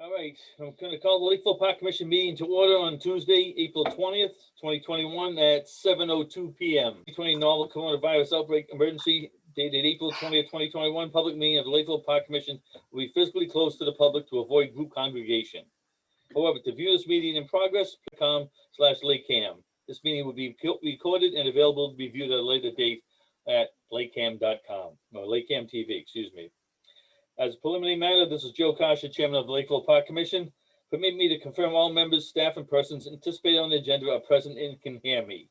All right, I'm going to call the Lakeville Park Commission meeting to order on Tuesday, April 20th, 2021 at 7:02 p.m. 2020 novel coronavirus outbreak emergency dated April 20th, 2021. Public meeting of the Lakeville Park Commission will be physically closed to the public to avoid group congregation. However, to view this meeting in progress, com/lakecam. This meeting will be recorded and available to be viewed at a later date at lakecam.com or Lakecam TV, excuse me. As a preliminary matter, this is Joe Kasha, Chairman of the Lakeville Park Commission. Permit me to confirm all members, staff, and persons anticipated on the agenda are present and can hear me.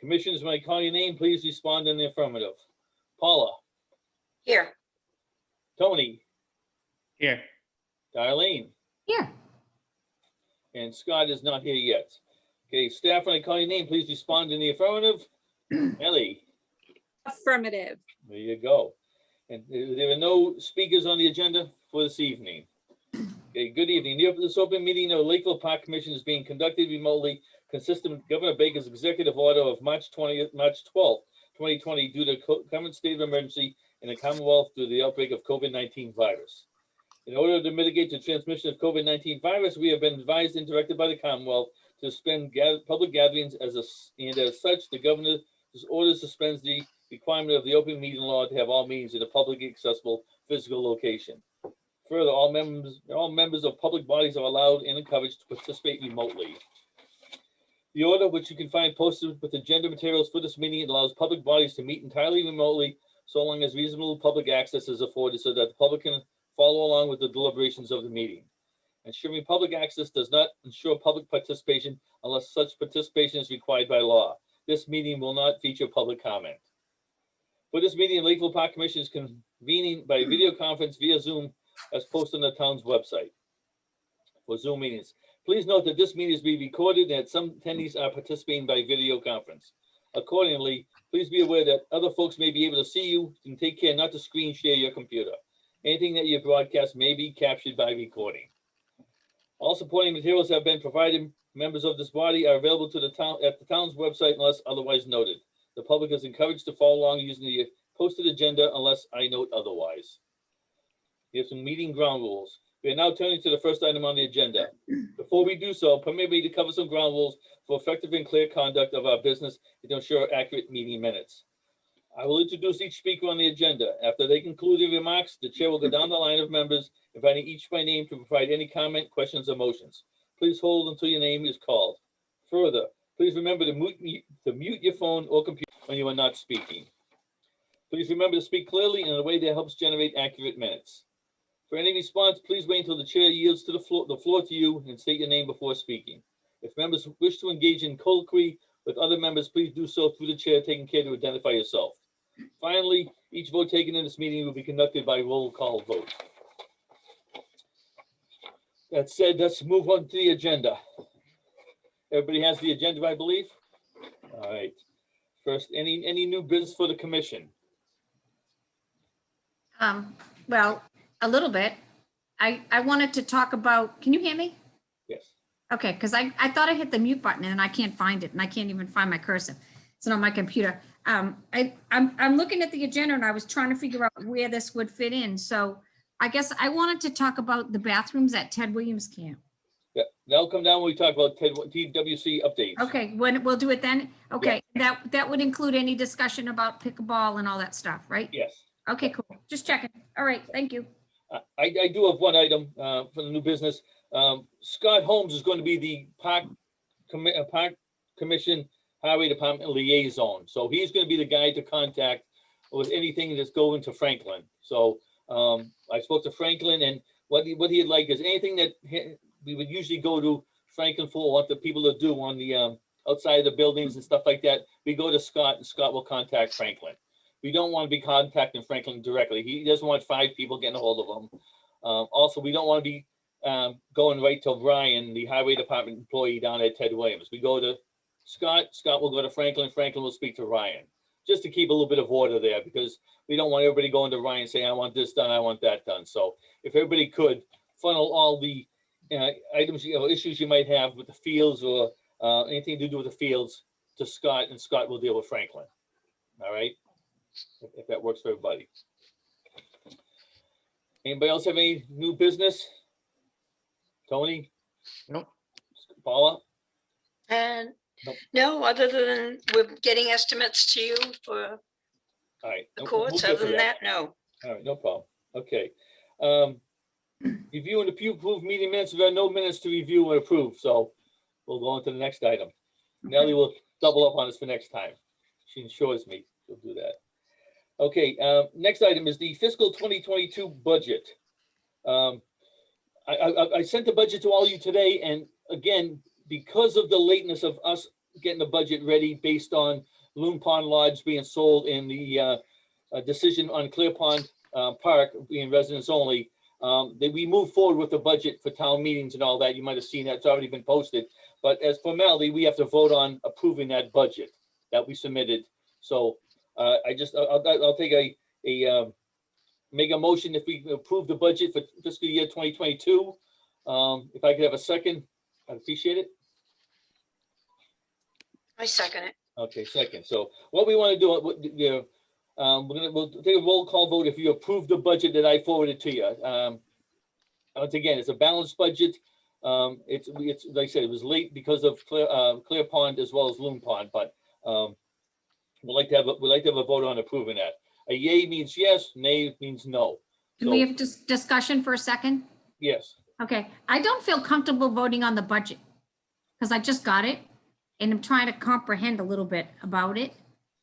Commissioners, when I call your name, please respond in the affirmative. Paula. Here. Tony. Here. Darlene. Here. And Scott is not here yet. Okay, staff, when I call your name, please respond in the affirmative. Ellie. Affirmative. There you go. And there are no speakers on the agenda for this evening. Okay, good evening. This open meeting of the Lakeville Park Commission is being conducted remotely, consistent with Governor Baker's executive order of March 12th, 2020, due to current state of emergency in the Commonwealth due to the outbreak of COVID-19 virus. In order to mitigate the transmission of COVID-19 virus, we have been advised and directed by the Commonwealth to suspend public gatherings and as such, the governor's order suspends the requirement of the open meeting law to have all meetings in a publicly accessible physical location. Further, all members of public bodies are allowed and encouraged to participate remotely. The order, which you can find posted with agenda materials for this meeting, allows public bodies to meet entirely remotely so long as reasonable public access is afforded so that the public can follow along with the deliberations of the meeting. Ensuring public access does not ensure public participation unless such participation is required by law. This meeting will not feature public comment. For this meeting, the Lakeville Park Commission is convening by video conference via Zoom as posted on the town's website for Zoom meetings. Please note that this meeting is being recorded and that some attendees are participating by video conference. Accordingly, please be aware that other folks may be able to see you and take care not to screen share your computer. Anything that you broadcast may be captured by recording. All supporting materials have been provided. Members of this body are available to the town at the town's website unless otherwise noted. The public is encouraged to follow along using the posted agenda unless I note otherwise. We have some meeting ground rules. We are now turning to the first item on the agenda. Before we do so, permit me to cover some ground rules for effective and clear conduct of our business and to ensure accurate meeting minutes. I will introduce each speaker on the agenda. After they conclude their remarks, the chair will go down the line of members, inviting each by name to provide any comment, questions, or motions. Please hold until your name is called. Further, please remember to mute your phone or computer when you are not speaking. Please remember to speak clearly in a way that helps generate accurate minutes. For any response, please wait until the chair yields to the floor to you and state your name before speaking. If members wish to engage in colloquy with other members, please do so through the chair, taking care to identify yourself. Finally, each vote taken in this meeting will be conducted by roll call vote. That said, let's move on to the agenda. Everybody has the agenda, I believe. All right. First, any new business for the commission? Well, a little bit. I wanted to talk about, can you hear me? Yes. Okay, because I thought I hit the mute button and I can't find it and I can't even find my cursor. It's not on my computer. I'm looking at the agenda and I was trying to figure out where this would fit in. So I guess I wanted to talk about the bathrooms at Ted Williams Camp. Yeah, that'll come down when we talk about TWC updates. Okay, when we'll do it then? Okay, Yeah. that would include any discussion about pickleball and all that stuff, right? Yes. Okay, cool. Just checking. All right, thank you. I do have one item for the new business. Scott Holmes is going to be the Park Commission Highway Department liaison. So he's going to be the guy to contact with anything that's going to Franklin. So I spoke to Franklin, and what he'd like is anything that we would usually go to Franklin for, what the people to do on the outside of the buildings and stuff like that. We go to Scott, and Scott will contact Franklin. We don't want to be contacting Franklin directly. He doesn't want 5 people getting a hold of him. Also, we don't want to be going right to Brian, the highway department employee down at Ted Williams. We go to Scott, Scott will go to Franklin, Franklin will speak to Ryan, just to keep a little bit of order there, because we don't want everybody going to Ryan saying, I want this done, I want that done. So if everybody could funnel all the items, issues you might have with the fields or anything to do with the fields to Scott, and Scott will deal with Franklin. All right, if that works for everybody. Anybody else have any new business? Tony, Nope. Paula? And Nope. no, other than we're getting estimates to you for All right. the we'll courts, get to other than that, no. All right, no problem. Okay. Review and approve meeting minutes. We have no minutes to review and approve, so we'll go on to the next item. Nellie will double up on us for next time. She ensures me she'll do that. Okay, next item is the fiscal 2022 budget. I sent the budget to all you today, and again, because of the lateness of us getting the budget ready based on Loon Pond Lodge being sold and the decision on Clear Pond Park being residents only, that we move forward with the budget for town meetings and all that. You might have seen that, it's already been posted. But as formality, we have to vote on approving that budget that we submitted. So I'll take make a motion if we approve the budget for fiscal year 2022. If I could have a second, I'd appreciate it. I second it. Okay, second. So what we want to do, we'll take a roll call vote if you approve the budget that I forwarded to you. Once again, it's a balanced budget. It's like I said, it was late because of Clear Pond as well as Loon Pond, but we'd like to have a vote on approving that. A yay means yes, nay means no. Can we have just discussion for a second? Yes. Okay, I don't feel comfortable voting on the budget because I just got it and I'm trying to comprehend a little bit about it.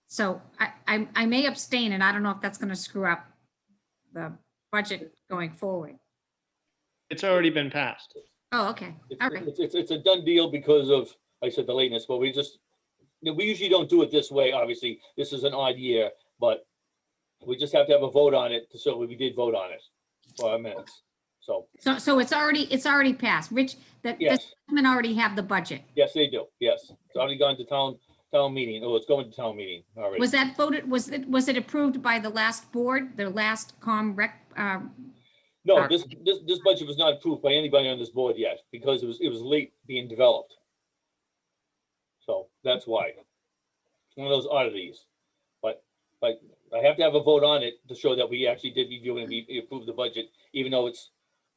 So I may abstain, and I don't know if that's going to screw up the budget going forward. It's already been passed. Oh, okay. All right. It's a done deal because of, like I said, the lateness, but we usually don't do it this way. Obviously, this is an odd year, but we just have to have a vote on it. So we did vote on it for our minutes. So it's already passed. Rich, the selectmen already have the budget. Yes, they do. Yes. It's already gone to town meeting. Oh, it's going to town meeting already. Was that voted, was it approved by the last board, the last rec? No, this budget was not approved by anybody on this board yet because it was late being developed. So that's why. It's one of those oddities. But I have to have a vote on it to show that we actually did review and we approved the budget, even though it's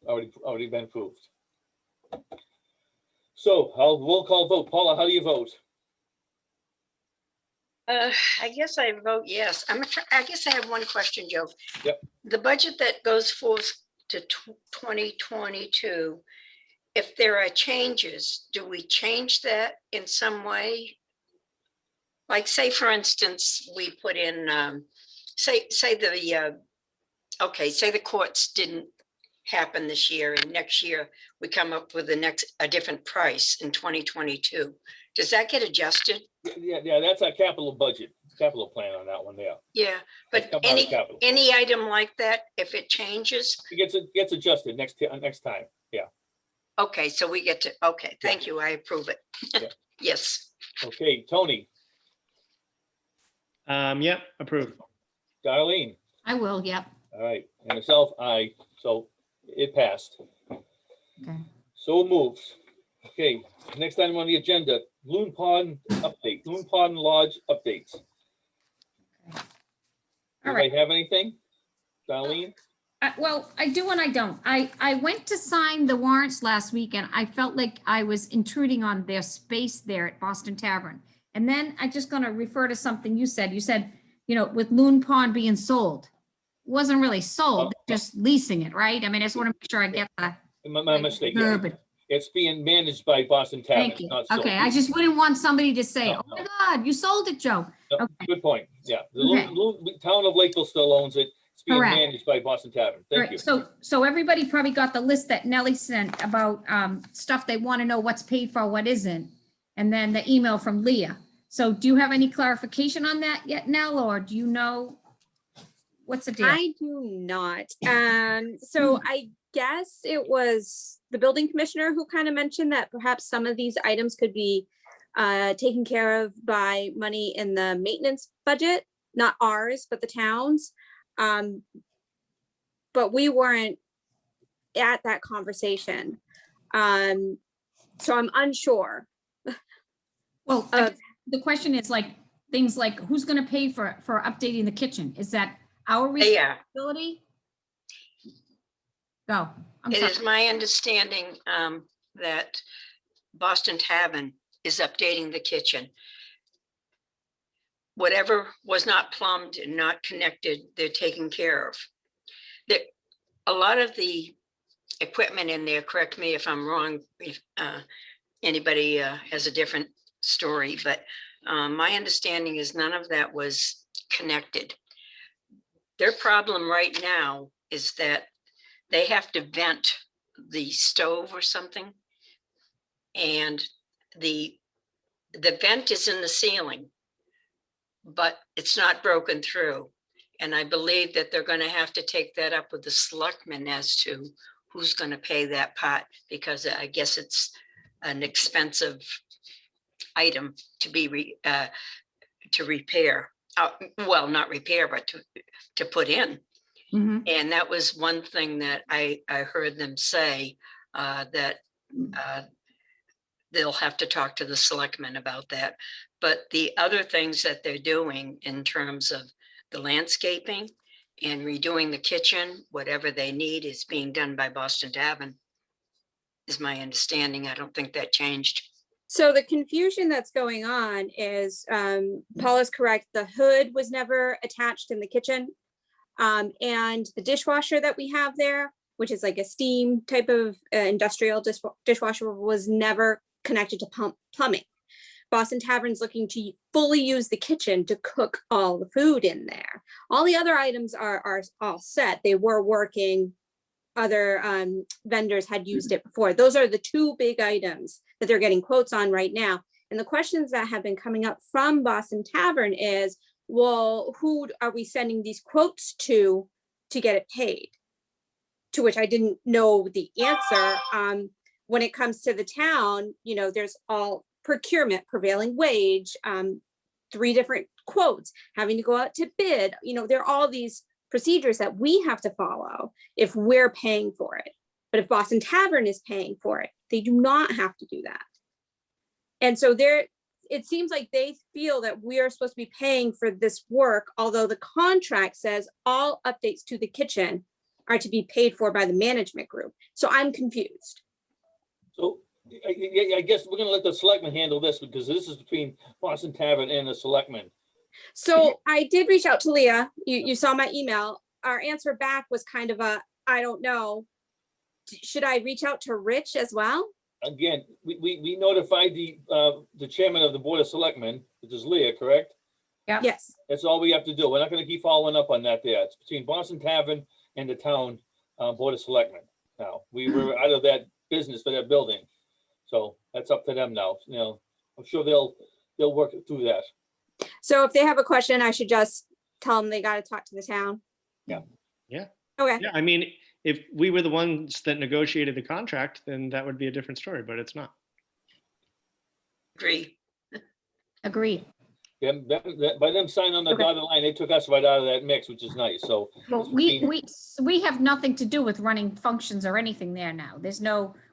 already been approved. So I'll roll call vote. Paula, how do you vote? I guess I vote yes. I guess I have one question, Joe. Yep. The budget that goes forth to 2022, if there are changes, do we change that in some way? Like say, for instance, we put in, say the courts didn't happen this year and next year we come up with a different price in 2022. Does that get adjusted? Yeah, that's our capital plan on that one there. Yeah, but That's come out of capital. any item like that, if it changes, It gets adjusted next time. Yeah. okay, so we get to, okay, thank you, I approve it. Yeah. Yes, Okay, Tony, Yep, approved. Darlene, I will, yep. all right, and myself, aye. So it passed. Okay. So moved. Okay, next item on the agenda, Loon Pond update, Loon Pond Lodge updates. All right. Anybody have anything? Darlene? Well, I do and I don't. I went to sign the warrants last week and I felt like I was intruding on their space there at Boston Tavern. And then I just gonna refer to something you said. You said, with Loon Pond being sold. It wasn't really sold, just leasing it, right? I mean, I just want to make sure I get the My mistake. Yeah. verbiage. It's being managed by Boston Tavern. Thank you. Not sold. Okay, I just wouldn't want somebody to say, No, oh my God, you sold it, Joe. No, Okay. Good point. Yeah, the Okay. town of Lakeville still owns it. It's being Correct. managed by Boston Tavern. All Thank right, you. so everybody probably got the list that Nellie sent about stuff they want to know what's paid for, what isn't, and then the email from Leah. So do you have any clarification on that yet, Nell, or do you know what's the deal? I do not. So I guess it was the building commissioner who kind of mentioned that perhaps some of these items could be taken care of by money in the maintenance budget, not ours, but the town's. But we weren't at that conversation. So I'm unsure. Well, I guess the question is like, things like who's going to pay for updating the kitchen? Is that our yeah, responsibility? Go. I'm It sorry. is my understanding that Boston Tavern is updating the kitchen. Whatever was not plumbed and not connected, they're taking care of. A lot of the equipment in there, correct me if I'm wrong, if anybody has a different story, but my understanding is none of that was connected. Their problem right now is that they have to vent the stove or something. And the vent is in the ceiling, but it's not broken through. And I believe that they're going to have to take that up with the selectmen as to who's going to pay that part, because I guess it's an expensive item to be to repair. Well, not repair, but to put in. Mhm. And that was one thing that I heard them say, that they'll have to talk to the selectmen about that. But the other things that they're doing in terms of the landscaping and redoing the kitchen, whatever they need is being done by Boston Tavern, is my understanding. I don't think that changed. So the confusion that's going on is, Paul is correct, the hood was never attached in the kitchen. And the dishwasher that we have there, which is like a steam type of industrial dishwasher, was never connected to plumbing. Boston Tavern's looking to fully use the kitchen to cook all the food in there. All the other items are all set. They were working. Other vendors had used it before. Those are the two big items that they're getting quotes on right now. And the questions that have been coming up from Boston Tavern is, well, who are we sending these quotes to get it paid? To which I didn't know the answer. When it comes to the town, you know, there's all procurement, prevailing wage, 3 different quotes, having to go out to bid. You know, there are all these procedures that we have to follow if we're paying for it. But if Boston Tavern is paying for it, they do not have to do that. And so it seems like they feel that we are supposed to be paying for this work, although the contract says all updates to the kitchen are to be paid for by the management group. So I'm confused. So I guess we're gonna let the selectmen handle this, because this is between Boston Tavern and the selectmen. So I did reach out to Leah. You saw my email. Our answer back was kind of a, I don't know. Should I reach out to Rich as well? Again, we notified the chairman of the Board of Selectmen, which is Leah, correct? Yes. That's all we have to do. We're not gonna keep following up on that there. It's between Boston Tavern and the town Board of Selectmen. Now, we were out of that business for that building. So that's up to them now. You know, I'm sure they'll work through that. So if they have a question, I should just tell them they got to talk to the town. Yeah. Okay. Yeah, I mean, if we were the ones that negotiated the contract, then that would be a different story, but it's not. Agree. Agreed. By them signing on the Okay. dotted line, they took us right out of that mix, which is nice. So Well, we have nothing to do with running functions or anything there now.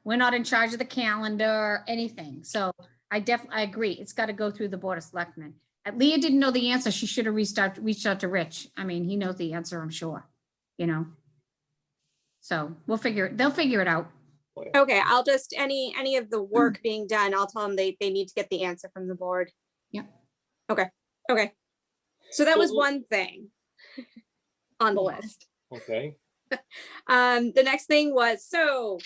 We're not in charge of the calendar or anything. So I agree. It's got to go through the Board of Selectmen. Leah didn't know the answer. She should have reached out to Rich. I mean, he knows the answer, I'm sure, you know. So they'll figure it out. Okay. I'll just, any of the work being done, I'll tell them they need to get the answer from the board. Yeah. Okay. So that So was Lou- one thing on the list. okay. The next thing was, so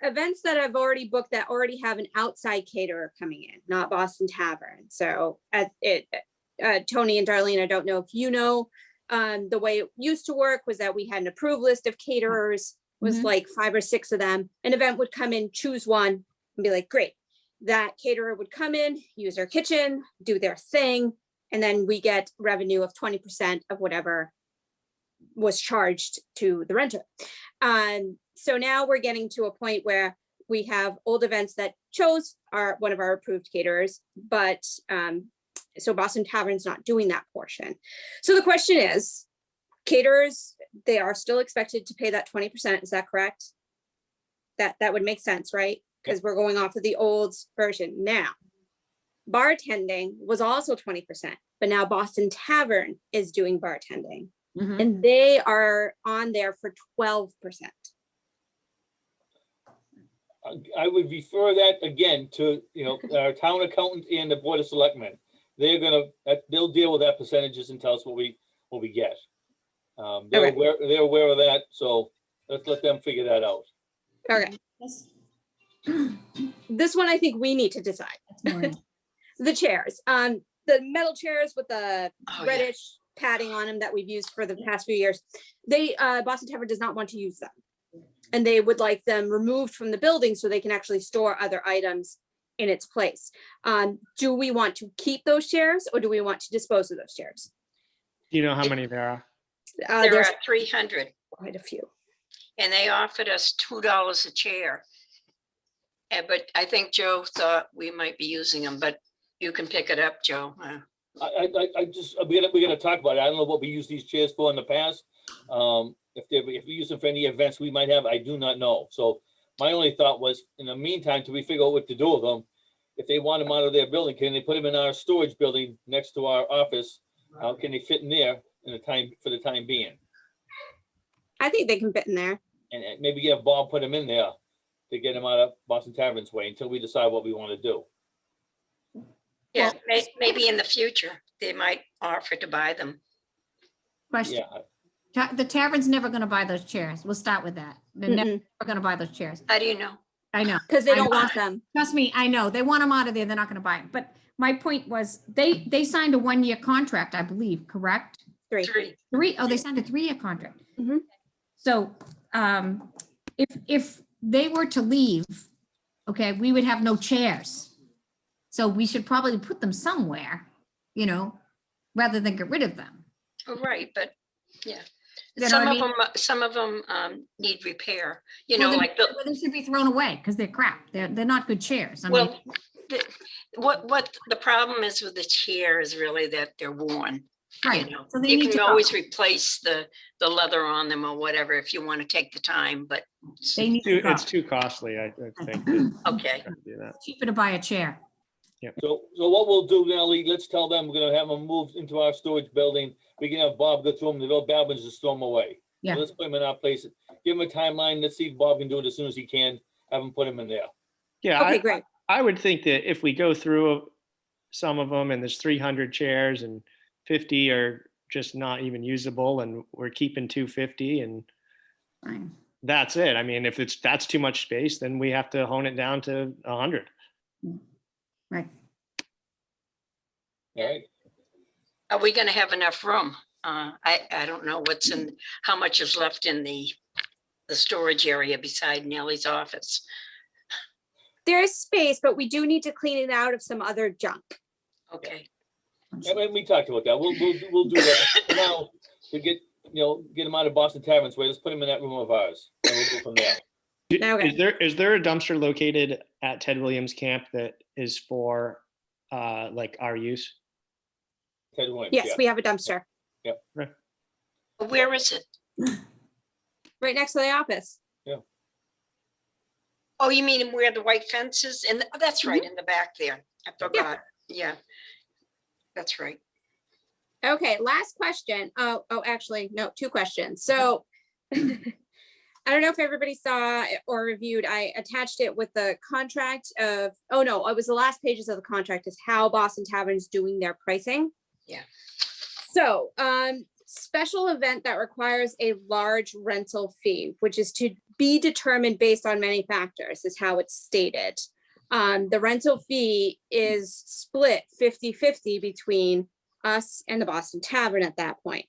events that I've already booked that already have an outside caterer coming in, not Boston Tavern. So Tony and Darlene, I don't know if you know, the way it used to work was that we had an approved list of caterers, was Mhm. like 5 or 6 of them. An event would come in, choose one and be like, great. That caterer would come in, use their kitchen, do their thing, and then we get revenue of 20% of whatever was charged to the renter. So now we're getting to a point where we have old events that chose one of our approved caterers, but so Boston Tavern's not doing that portion. So the question is, caterers, they are still expected to pay that 20%. Is that correct? That would make sense, right? Because we're going off of the old version. Now, bartending was also 20%, but now Boston Tavern is doing bartending. Mhm. And they are on there for 12%. I would refer that again to, our town accountant and the board of selectmen. They'll deal with that percentages and tell us what we get. They're Okay. aware of that, so let's let them figure that out. Okay, Yes. this one I think we need to decide. That's more- The chairs, the metal chairs with the Oh, yeah. reddish padding on them that we've used for the past few years. Boston Tavern does not want to use them. And they would like them removed from the building so they can actually store other items in its place. Do we want to keep those chairs or do we want to dispose of those chairs? Do you know how many there are? There There's are 300 quite a few. and they offered us $2 a chair. But I think Joe thought we might be using them, but you can pick it up, Joe. We gotta talk about it. I don't know what we used these chairs for in the past. If we use them for any events we might have, I do not know. So my only thought was, in the meantime, till we figure out what to do with them, if they want them out of their building, can they put them in our storage building next to our office? How can they fit in there for the time being? I think they can fit in there. And maybe have Bob put them in there to get them out of Boston Tavern's way until we decide what we want to do. Yeah, maybe in the future, they might offer to buy them. Question. Yeah, The tavern's never gonna buy those chairs. We'll start with that. They're never gonna buy those chairs. How do you know? I know. Because they I don't know. want them. Trust me, I know. They want them out of there. They're not gonna buy them. But my point was, they signed a 1-year contract, I believe, correct? 3. 3. They signed a 3-year contract. Mhm. So, if they were to leave, okay, we would have no chairs. So we should probably put them somewhere, rather than get rid of them. Oh, right, but yeah. You know what I mean? Some of them need repair, Well, then- like well, they should be thrown away because they're crap. They're not good chairs. I mean, well, what the problem is with the chair is really that they're worn. right. So they You need can to always go. replace the leather on them or whatever if you want to take the time, but They need to go. It's too costly, I think. to okay. do that. Cheaper to buy a chair. so what we'll do, Nellie, let's tell them we're gonna have them moved into our storage building. We can have Bob go through them, the real bad ones, just throw them away. So Yeah. let's put them in our place. Give him a timeline. Let's see if Bob can do it as soon as he can. Have him put them in there. Yeah, Okay, great. I would think that if we go through some of them and there's 300 chairs and 50 are just not even usable and we're keeping 250 and Fine. that's it. I mean, if that's too much space, then we have to hone it down to 100. Right. All right. Are we gonna have enough room? I don't know how much is left in the storage area beside Nellie's office. There is space, but we do need to clean it out of some other junk. Okay, And we talked about that. We'll do that. For now, to get them out of Boston Tavern's way, let's put them in that room of ours. And we'll go from there. Okay. Is there a dumpster located at Ted Williams Camp that is for like our use? Ted Williams, Yes, yeah. we have a dumpster where is it? right next to the office. Oh, you mean where the white fence is? And that's right, in the back there. I forgot. Yeah, that's right. Okay, last question. Actually, no, 2 questions. So I don't know if everybody saw it or reviewed, I attached it with the contract of, it was the last pages of the contract is how Boston Tavern's doing their pricing. Yeah. So, special event that requires a large rental fee, which is to be determined based on many factors, is how it's stated. The rental fee is split 50-50 between us and the Boston Tavern at that point.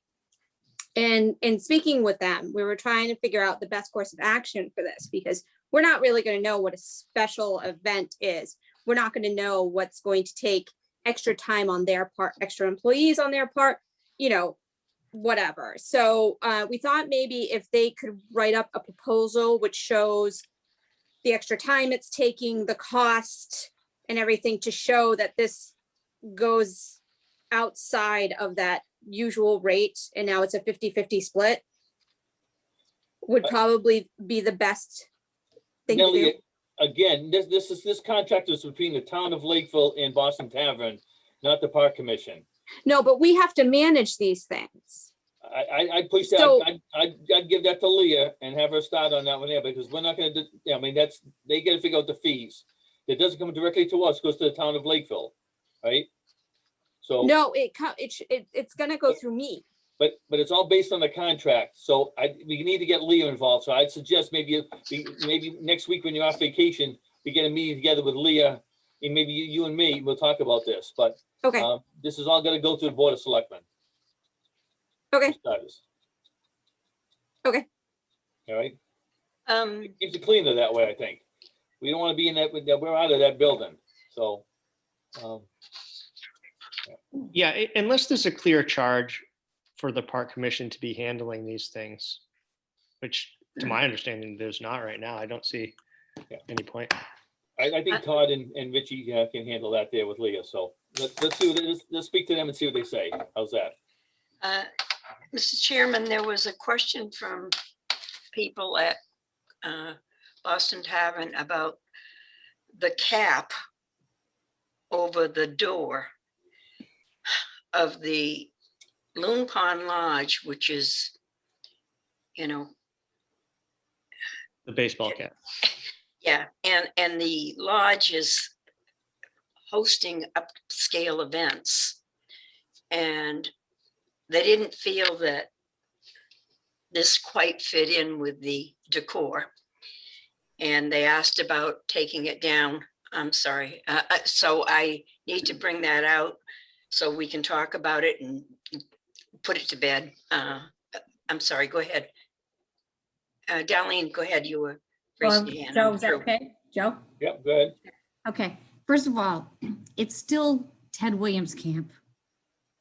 And in speaking with them, we were trying to figure out the best course of action for this because we're not really going to know what a special event is. We're not going to know what's going to take extra time on their part, extra employees on their part, whatever. So we thought maybe if they could write up a proposal which shows the extra time it's taking, the cost and everything to show that this goes outside of that usual rate and now it's a 50-50 split would probably be the best thing to do. Nellie, again, this contract is between the town of Lakeville and Boston Tavern, not the park commission. No, but we have to manage these things. I'd push that, So- I'd give that to Leah and have her start on that one there, because we're not gonna, I mean, they gotta figure out the fees. It doesn't come directly to us, goes to the town of Lakeville, right? So, No, it's gonna go through me. but it's all based on the contract, so we need to get Leah involved, so I'd suggest maybe next week when you're off vacation, we get a meeting together with Leah, and maybe you and me, we'll talk about this, but Okay, this is all gonna go through the Board of Selectmen. okay, Starters. Okay. All right, Um, keeps it cleaner that way, I think. We don't wanna be in that, we're out of that building, so. Yeah, unless there's a clear charge for the park commission to be handling these things, which to my understanding, there's not right now. I don't see Yeah. any point. I think Todd and Richie can handle that there with Leah, so let's see, let's speak to them and see what they say. How's that? Mr. Chairman, there was a question from people at Boston Tavern about the cap over the door of the Loon Pond Lodge, which is, The baseball cap. yeah, and the lodge is hosting upscale events. And they didn't feel that this quite fit in with the decor. And they asked about taking it down. I'm sorry. So I need to bring that out so we can talk about it and put it to bed. I'm sorry, go ahead. Darlene, go ahead. You were raising your hand. Joe, I'm is that through. okay? Joe? Yep, go ahead. Okay, first of all, it's still Ted Williams Camp.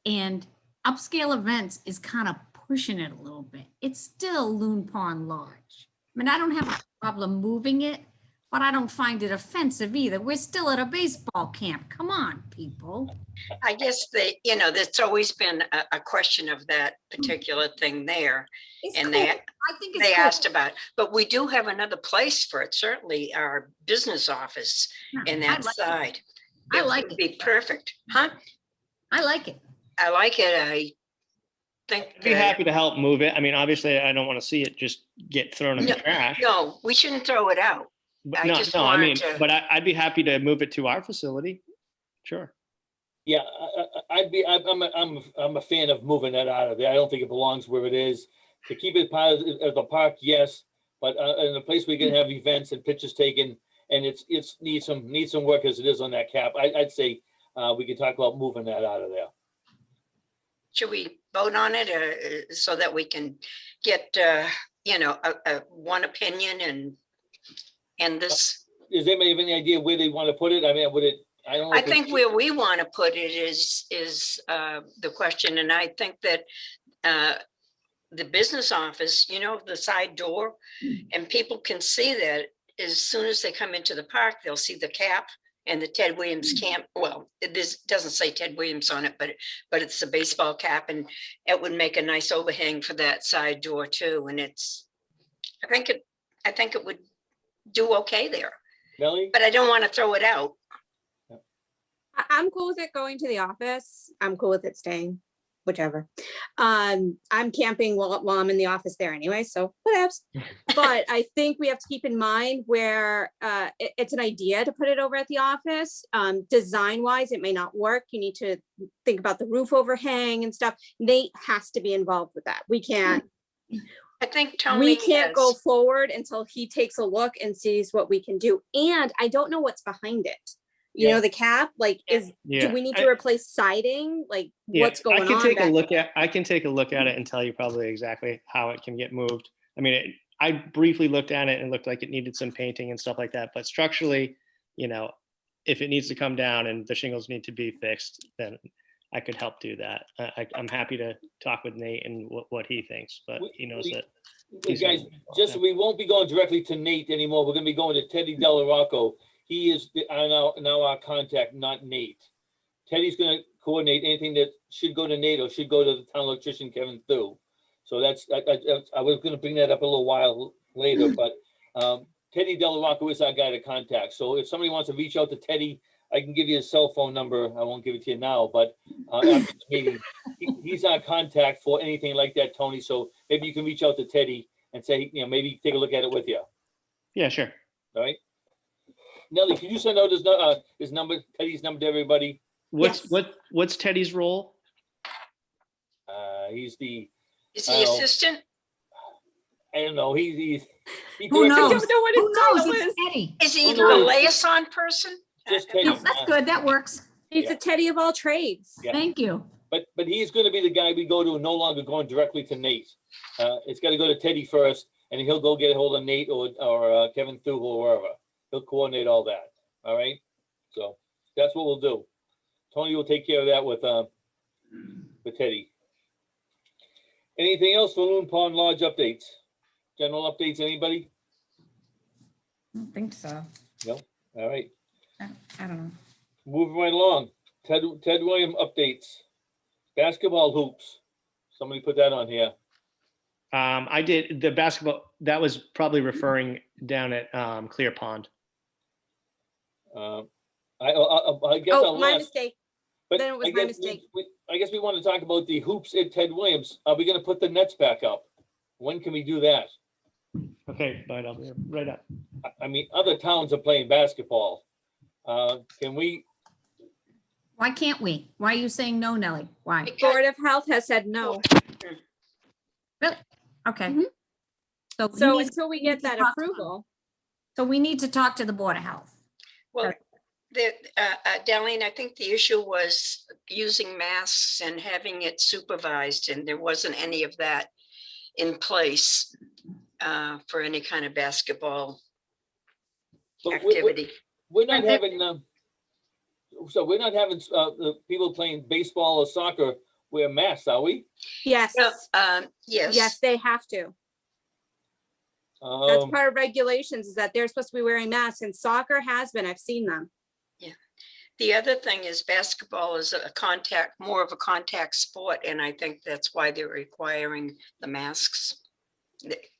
And upscale events is kind of pushing it a little bit. It's still Loon Pond Lodge. I mean, I don't have a problem moving it, but I don't find it offensive either. We're still at a baseball camp. Come on, people. I guess there's always been a question of that particular thing there. It's And cool. they I think it's They cool. asked about, but we do have another place for it, certainly our business office in I that like it. side. I It like would it. be perfect, huh? I like it. I like it. I think. I'd be happy to help move it. I mean, obviously, I don't want to see it just get thrown in the trash. No, we shouldn't throw it out. But I no, just no, I wanted mean, to- but I'd be happy to move it to our facility. Sure. Yeah, I'm a fan of moving that out of there. I don't think it belongs where it is. To keep it part of the park, yes, but in a place we can have events and pictures taken, and it's needs some work as it is on that cap. I'd say we could talk about moving that out of there. Should we vote on it so that we can get, one opinion and this? Does anybody have any idea where they want to put it? I mean, I don't know. I if think it's- where we want to put it is the question, and I think that the business office, the side door, and people can see that as soon as they come into the park, they'll see the cap and the Ted Williams camp. Well, this doesn't say Ted Williams on it, but it's the baseball cap, and it would make a nice overhang for that side door too. And I think it would do okay there, Melly? but I don't want to throw it out. I'm cool with it going to the office. I'm cool with it staying, whichever. I'm camping while I'm in the office there anyway, so whatevs. But I think we have to keep in mind where it's an idea to put it over at the office. Design wise, it may not work. You need to think about the roof overhang and stuff. Nate has to be involved with that. We can't Tony go has- forward until he takes a look and sees what we can do. And I don't know what's behind it. You know, the cap, like, do we need to replace siding? Like, what's going on? I can take a look at it and tell you probably exactly how it can get moved. I mean, I briefly looked at it and looked like it needed some painting and stuff like that, but structurally, if it needs to come down and the shingles need to be fixed, then I could help do that. I'm happy to talk with Nate and what he thinks, but he knows that. Hey, guys, just, we won't be going directly to Nate anymore. We're gonna be going to Teddy Delarocco. He is now our contact, not Nate. Teddy's gonna coordinate anything that should go to Nate or should go to the town electrician, Kevin Thu. So I was gonna bring that up a little while later, but Teddy Delarocco is our guy to contact. So if somebody wants to reach out to Teddy, I can give you his cell phone number. I won't give it to you now, but after the meeting, he's our contact for anything like that, Tony. So maybe you can reach out to Teddy and say, maybe take a look at it with you. Yeah, sure. All right. Nellie, can you send out his number, Teddy's number to everybody? What's Teddy's role? He's the, Is I he don't know. assistant? I don't know. He Who directs- I knows? don't know what his Who knows? title is. It's Eddie. Is he Oh, the no. liaison person? Just Teddy. Oh, that's good. That works. He's Yeah. the Teddy of all trades. Yeah. Thank you. But he's going to be the guy we go to, no longer going directly to Nate. It's got to go to Teddy first, and he'll go get a hold of Nate or Kevin Thugal or wherever. He'll coordinate all that. All right. So that's what we'll do. Tony will take care of that with Teddy. Anything else for Loon Pond Lodge updates? General updates, anybody? I don't think so. All right. I don't know. Moving right along. Ted William updates. Basketball hoops. Somebody put that on here. I did the basketball. That was probably referring down at Clear Pond. I guess Oh, I'll my ask, mistake. but then it was I my guess mistake. I guess we want to talk about the hoops at Ted Williams. Are we going to put the nets back up? When can we do that? Okay, but I'll be right up. I mean, other towns are playing basketball. Can we? Why can't we? Why are you saying no, Nellie? Why? Board of Health has said no. Really? Okay. Mhm. So we So need- until we need get to that talk to them. approval, So we need to talk to the Board of Health. Well, Darlene, I think the issue was using masks and having it supervised, and there wasn't any of that in place for any kind of basketball But activity. we're not And there- having. So we're not having the people playing baseball or soccer wear masks, are we? yes, Well, yes, yes, they have to. That's Um, part of regulations is that they're supposed to be wearing masks and soccer has been, I've seen them. the other thing is basketball is more of a contact sport, and I think that's why they're requiring the masks.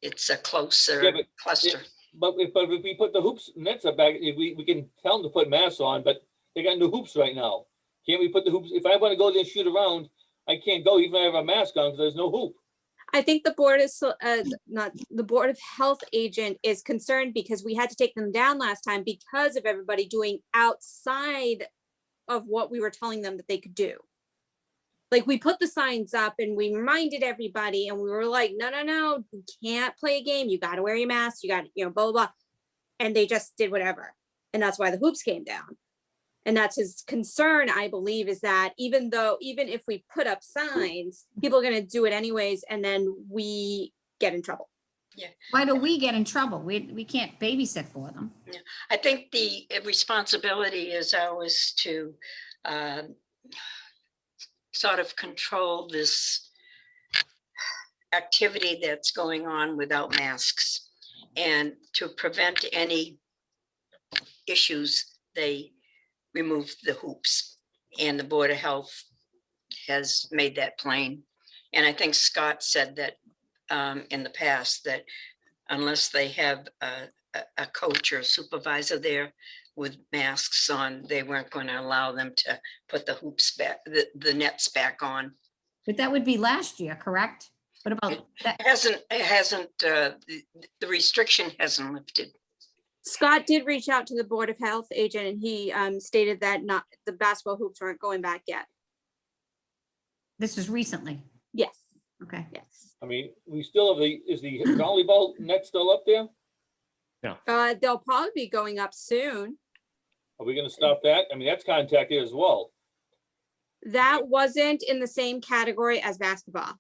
It's a closer Yeah, but cluster. But if we put the hoops nets up back, if we can tell them to put masks on, but they got new hoops right now. Can't we put the hoops? If I want to go there and shoot around, I can't go even if I have a mask on because there's no hoop. I think the board is, not, the Board of Health agent is concerned because we had to take them down last time because of everybody doing outside of what we were telling them that they could do. Like, we put the signs up and we reminded everybody and we were like, no, you can't play a game. You got to wear your mask. You got, blah, blah, blah. And they just did whatever. And that's why the hoops came down. And that's his concern, I believe, is that even if we put up signs, people are going to do it anyways, and then we get in trouble. Why do we get in trouble? We can't babysit for them. I think the responsibility is ours to sort of control this activity that's going on without masks. And to prevent any issues, they removed the hoops. And the Board of Health has made that plain. And I think Scott said that in the past, that unless they have a coach or a supervisor there with masks on, they weren't going to allow them to put the hoops back, the nets back on. But that would be last year, correct? What about that? It hasn't, the restriction hasn't lifted. Scott did reach out to the Board of Health agent and he stated that the basketball hoops weren't going back yet. This is recently. Yes, Okay. yes. I mean, we still have is the volleyball net still up there? They'll probably be going up soon. Are we going to stop that? I mean, that's contacted as well. That wasn't in the same category as basketball.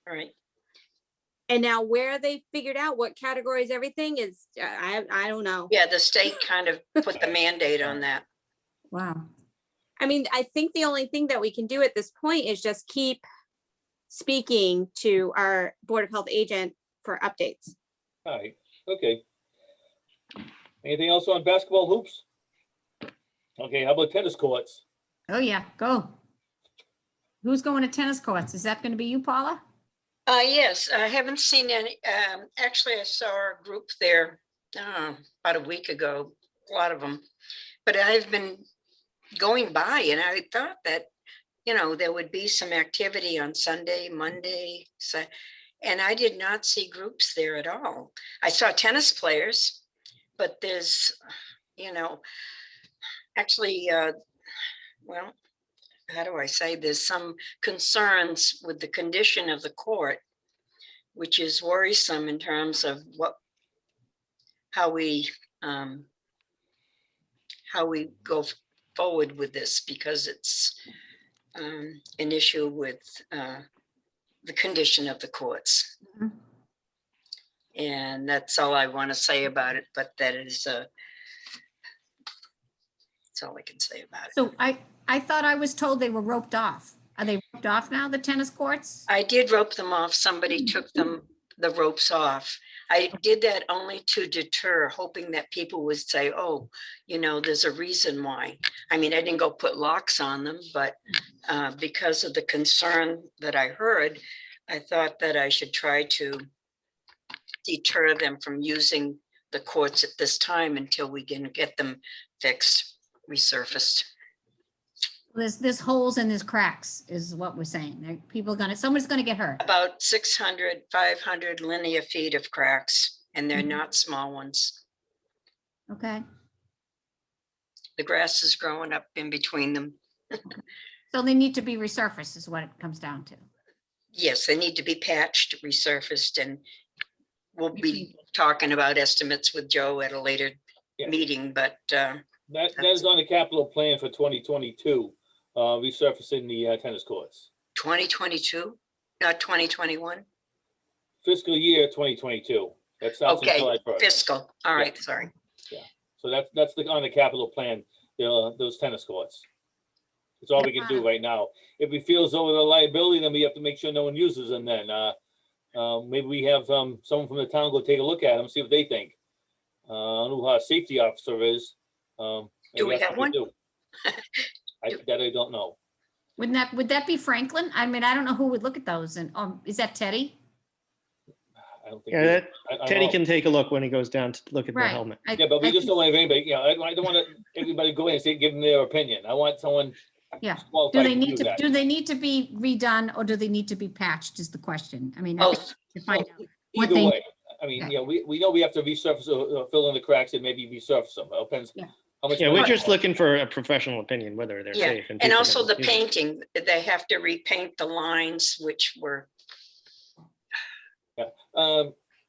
All right. And now where they figured out what categories everything is, I don't know. Yeah, the state kind of put the mandate on that. Wow. I mean, I think the only thing that we can do at this point is just keep speaking to our Board of Health agent for updates. All right, okay. Anything else on basketball hoops? Okay, how about tennis courts? Oh, yeah, go. Who's going to tennis courts? Is that going to be you, Paula? Yes, I haven't seen any, actually, I saw a group there about a week ago, a lot of them. But I've been going by and I thought that there would be some activity on Sunday, Monday, and I did not see groups there at all. I saw tennis players, but there's, actually, well, how do I say, there's some concerns with the condition of the court, which is worrisome in terms of how we go forward with this, because it's an issue with the condition of the courts. Mhm. And that's all I want to say about it, but that's all I can say about it. So I thought I was told they were roped off. Are they roped off now, the tennis courts? I did rope them off. Somebody took the ropes off. I did that only to deter, hoping that people would say, oh, there's a reason why. I mean, I didn't go put locks on them, but because of the concern that I heard, I thought that I should try to deter them from using the courts at this time until we can get them fixed, resurfaced. There's holes and there's cracks is what we're saying. Someone's gonna get hurt. About 600, 500 linear feet of cracks, and they're not small ones. Okay, The grass is growing up in between them. so they need to be resurfaced is what it comes down to. Yes, they need to be patched, resurfaced, and we'll be talking about estimates with Joe at a later Yeah. meeting, but That is on the capital plan for 2022, resurfacing the tennis courts. 2022, not 2021. Fiscal year 2022. That starts in Okay, July 1st. fiscal. All right, sorry. So that's on the capital plan, those tennis courts. That's all we can do right now. If we feel as though with a liability, then we have to make sure no one uses them then. Maybe we have someone from the town go take a look at them, see what they think. I don't know who our safety officer is. Do we that's have what one? That I don't know. Would that be Franklin? I mean, I don't know who would look at those and, is that Teddy? I don't think. Yeah, we- that I don't Teddy know. can take a look when he goes down to look at the Right. helmet. Yeah, but we just don't want anybody, I don't want everybody to go in and say, give them their opinion. I want someone. Yeah. Do qualified they to need do to, that. do they need to be redone or do they need to be patched is the question. I mean, I think Both. to find out. what Either they- way, I mean, we know we have to resurface or fill in the cracks and maybe resurface them. It depends. Yeah. How much. Yeah, money we're we just have. looking for a professional opinion, whether they're Yeah, safe. and people also can the use them. painting, they have to repaint the lines, which were,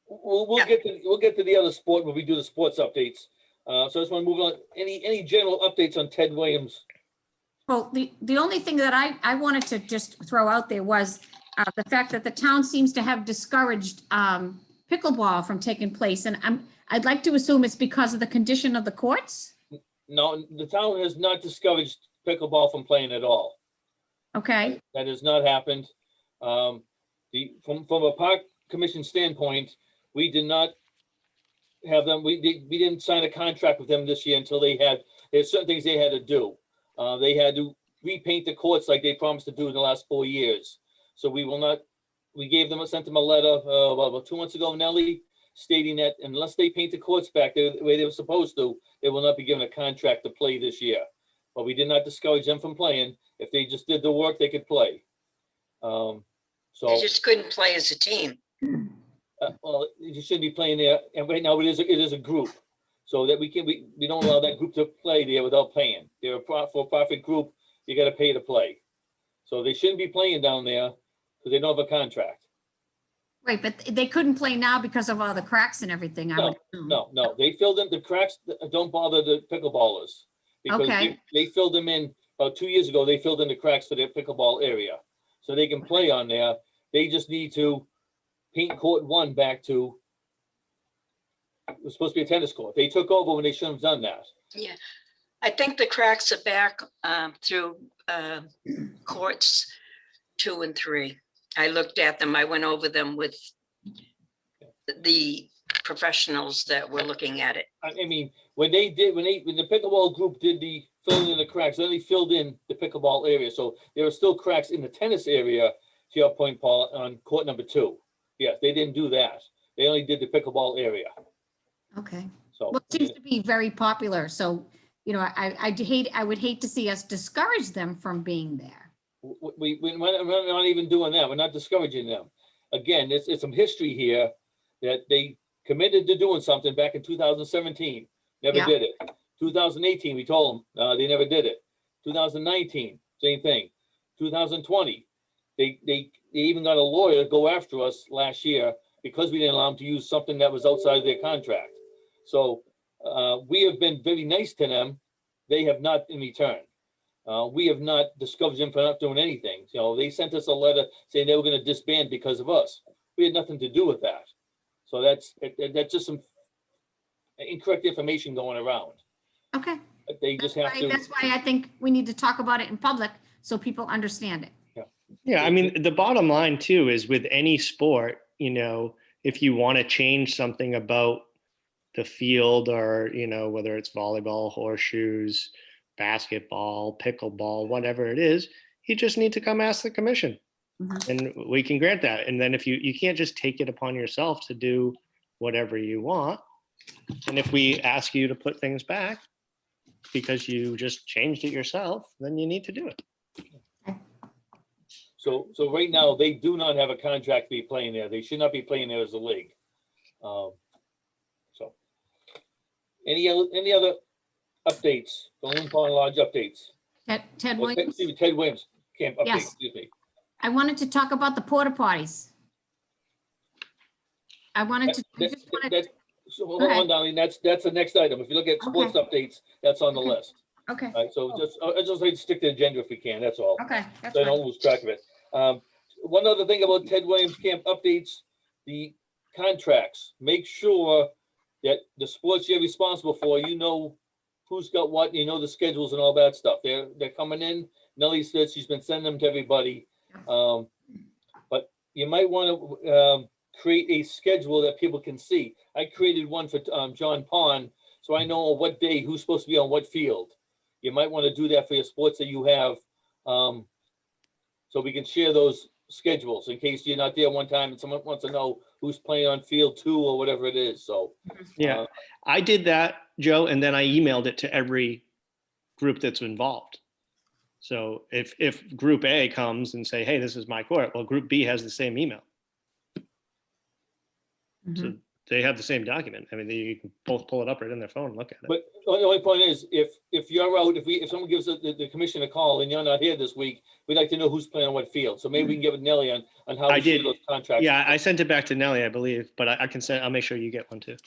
We'll Yeah. get to the other sport when we do the sports updates. So I just want to move on. Any general updates on Ted Williams? Well, the only thing that I wanted to just throw out there was the fact that the town seems to have discouraged pickleball from taking place. And I'd like to assume it's because of the condition of the courts. No, the town has not discouraged pickleball from playing at all. Okay, That has not happened. From a park commission standpoint, we did not have them, we didn't sign a contract with them this year until there's certain things they had to do. They had to repaint the courts like they promised to do in the last 4 years. So we sent them a letter about 2 months ago, Nellie, stating that unless they paint the courts back the way they were supposed to, they will not be given a contract to play this year. But we did not discourage them from playing. If they just did the work, they could play. they So, just couldn't play as a team. well, you shouldn't be playing there. And right now it is a group. So that we don't allow that group to play there without paying. They're a for-profit group. You got to pay to play. So they shouldn't be playing down there because they don't have a contract. right, but they couldn't play now because of all the cracks and everything. I would assume. No, they filled in the cracks. Don't bother the pickleballers. Because Okay. they filled them in about 2 years ago. They filled in the cracks for their pickleball area. So they can play on there. They just need to paint court 1 back to, it was supposed to be a tennis court. They took over when they shouldn't have done that. Yeah, I think the cracks are back through courts 2 and 3. I looked at them. I went over them with the professionals that were looking at it. I mean, when the pickleball group did the filling in the cracks, then they filled in the pickleball area. So there were still cracks in the tennis area, to your point, Paul, on court number 2. Yes, they didn't do that. They only did the pickleball area. Okay. So, Well, it seems to be very popular. So, I would hate to see us discourage them from being there. we're not even doing that. We're not discouraging them. Again, it's some history here that they committed to doing something back in 2017, never Yeah. did it. 2018, we told them, they never did it. 2019, same thing. 2020, they even got a lawyer to go after us last year because we didn't allow them to use something that was outside of their contract. So we have been very nice to them. They have not in return. We have not discouraged them for not doing anything. You know, they sent us a letter saying they were going to disband because of us. We had nothing to do with that. So that's just some incorrect information going around. Okay. They just have to. That's why I think we need to talk about it in public so people understand it. Yeah, I mean, the bottom line too is with any sport, you know, if you want to change something about the field or, you know, whether it's volleyball, horseshoes, basketball, pickleball, whatever it is, you just need to come ask the commission and we can grant that. And then if you can't just take it upon yourself to do whatever you want. And if we ask you to put things back because you just changed it yourself, then you need to do it. So right now, they do not have a contract to be playing there. They should not be playing there as a league. So, any other updates? The Loon Pond Lodge updates? Ted Oh, Williams, excuse me, Ted Williams camp update, Yes. excuse me. I wanted to talk about the porta potties. I wanted to, I just wanted, So hold Go ahead. on, Darlene, that's the next item. If you look at sports updates, that's on the Okay. list. okay, All right, so I just like to stick to the agenda if we can, that's all. okay, that's So I don't fine. lose track of it. One other thing about Ted Williams camp updates, the contracts, make sure that the sports you're responsible for, you know who's got what, you know the schedules and all that stuff. They're coming in. Nellie said she's been sending them to everybody. But you might want to create a schedule that people can see. I created one for John Pond, so I know what day, who's supposed to be on what field. You might want to do that for your sports that you have. So we can share those schedules in case you're not there one time and someone wants to know who's playing on field 2 or whatever it is. So Yeah, I did that, Joe, and then I emailed it to every group that's involved. So if group A comes and say, hey, this is my court, well, group B has the same email. So they have the same document. I mean, you can both pull it up right in their phone and look at it. But the only point is, if you're out, if someone gives the commission a call and you're not here this week, we'd like to know who's playing on what field. So maybe we can give it Nelly on how I we share did. those contracts. Yeah, I sent it back to Nellie, I believe, but I can send, I'll make sure you get one too.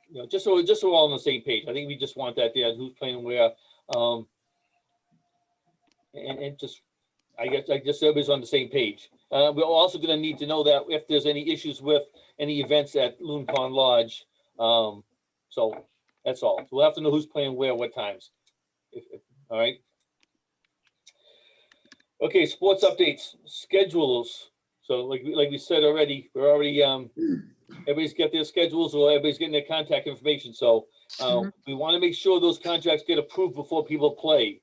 You know, just so we're all on the same page. I think we just want that there, who's playing where. And just, I guess everybody's on the same page. We're also gonna need to know that if there's any issues with any events at Loon Pond Lodge. So that's all. So we'll have to know who's playing where, what times. All right. Okay, sports updates, schedules. So like we said already, we're already, everybody's got their schedules or everybody's getting their contact information. So we want to make sure those contracts get approved before people play.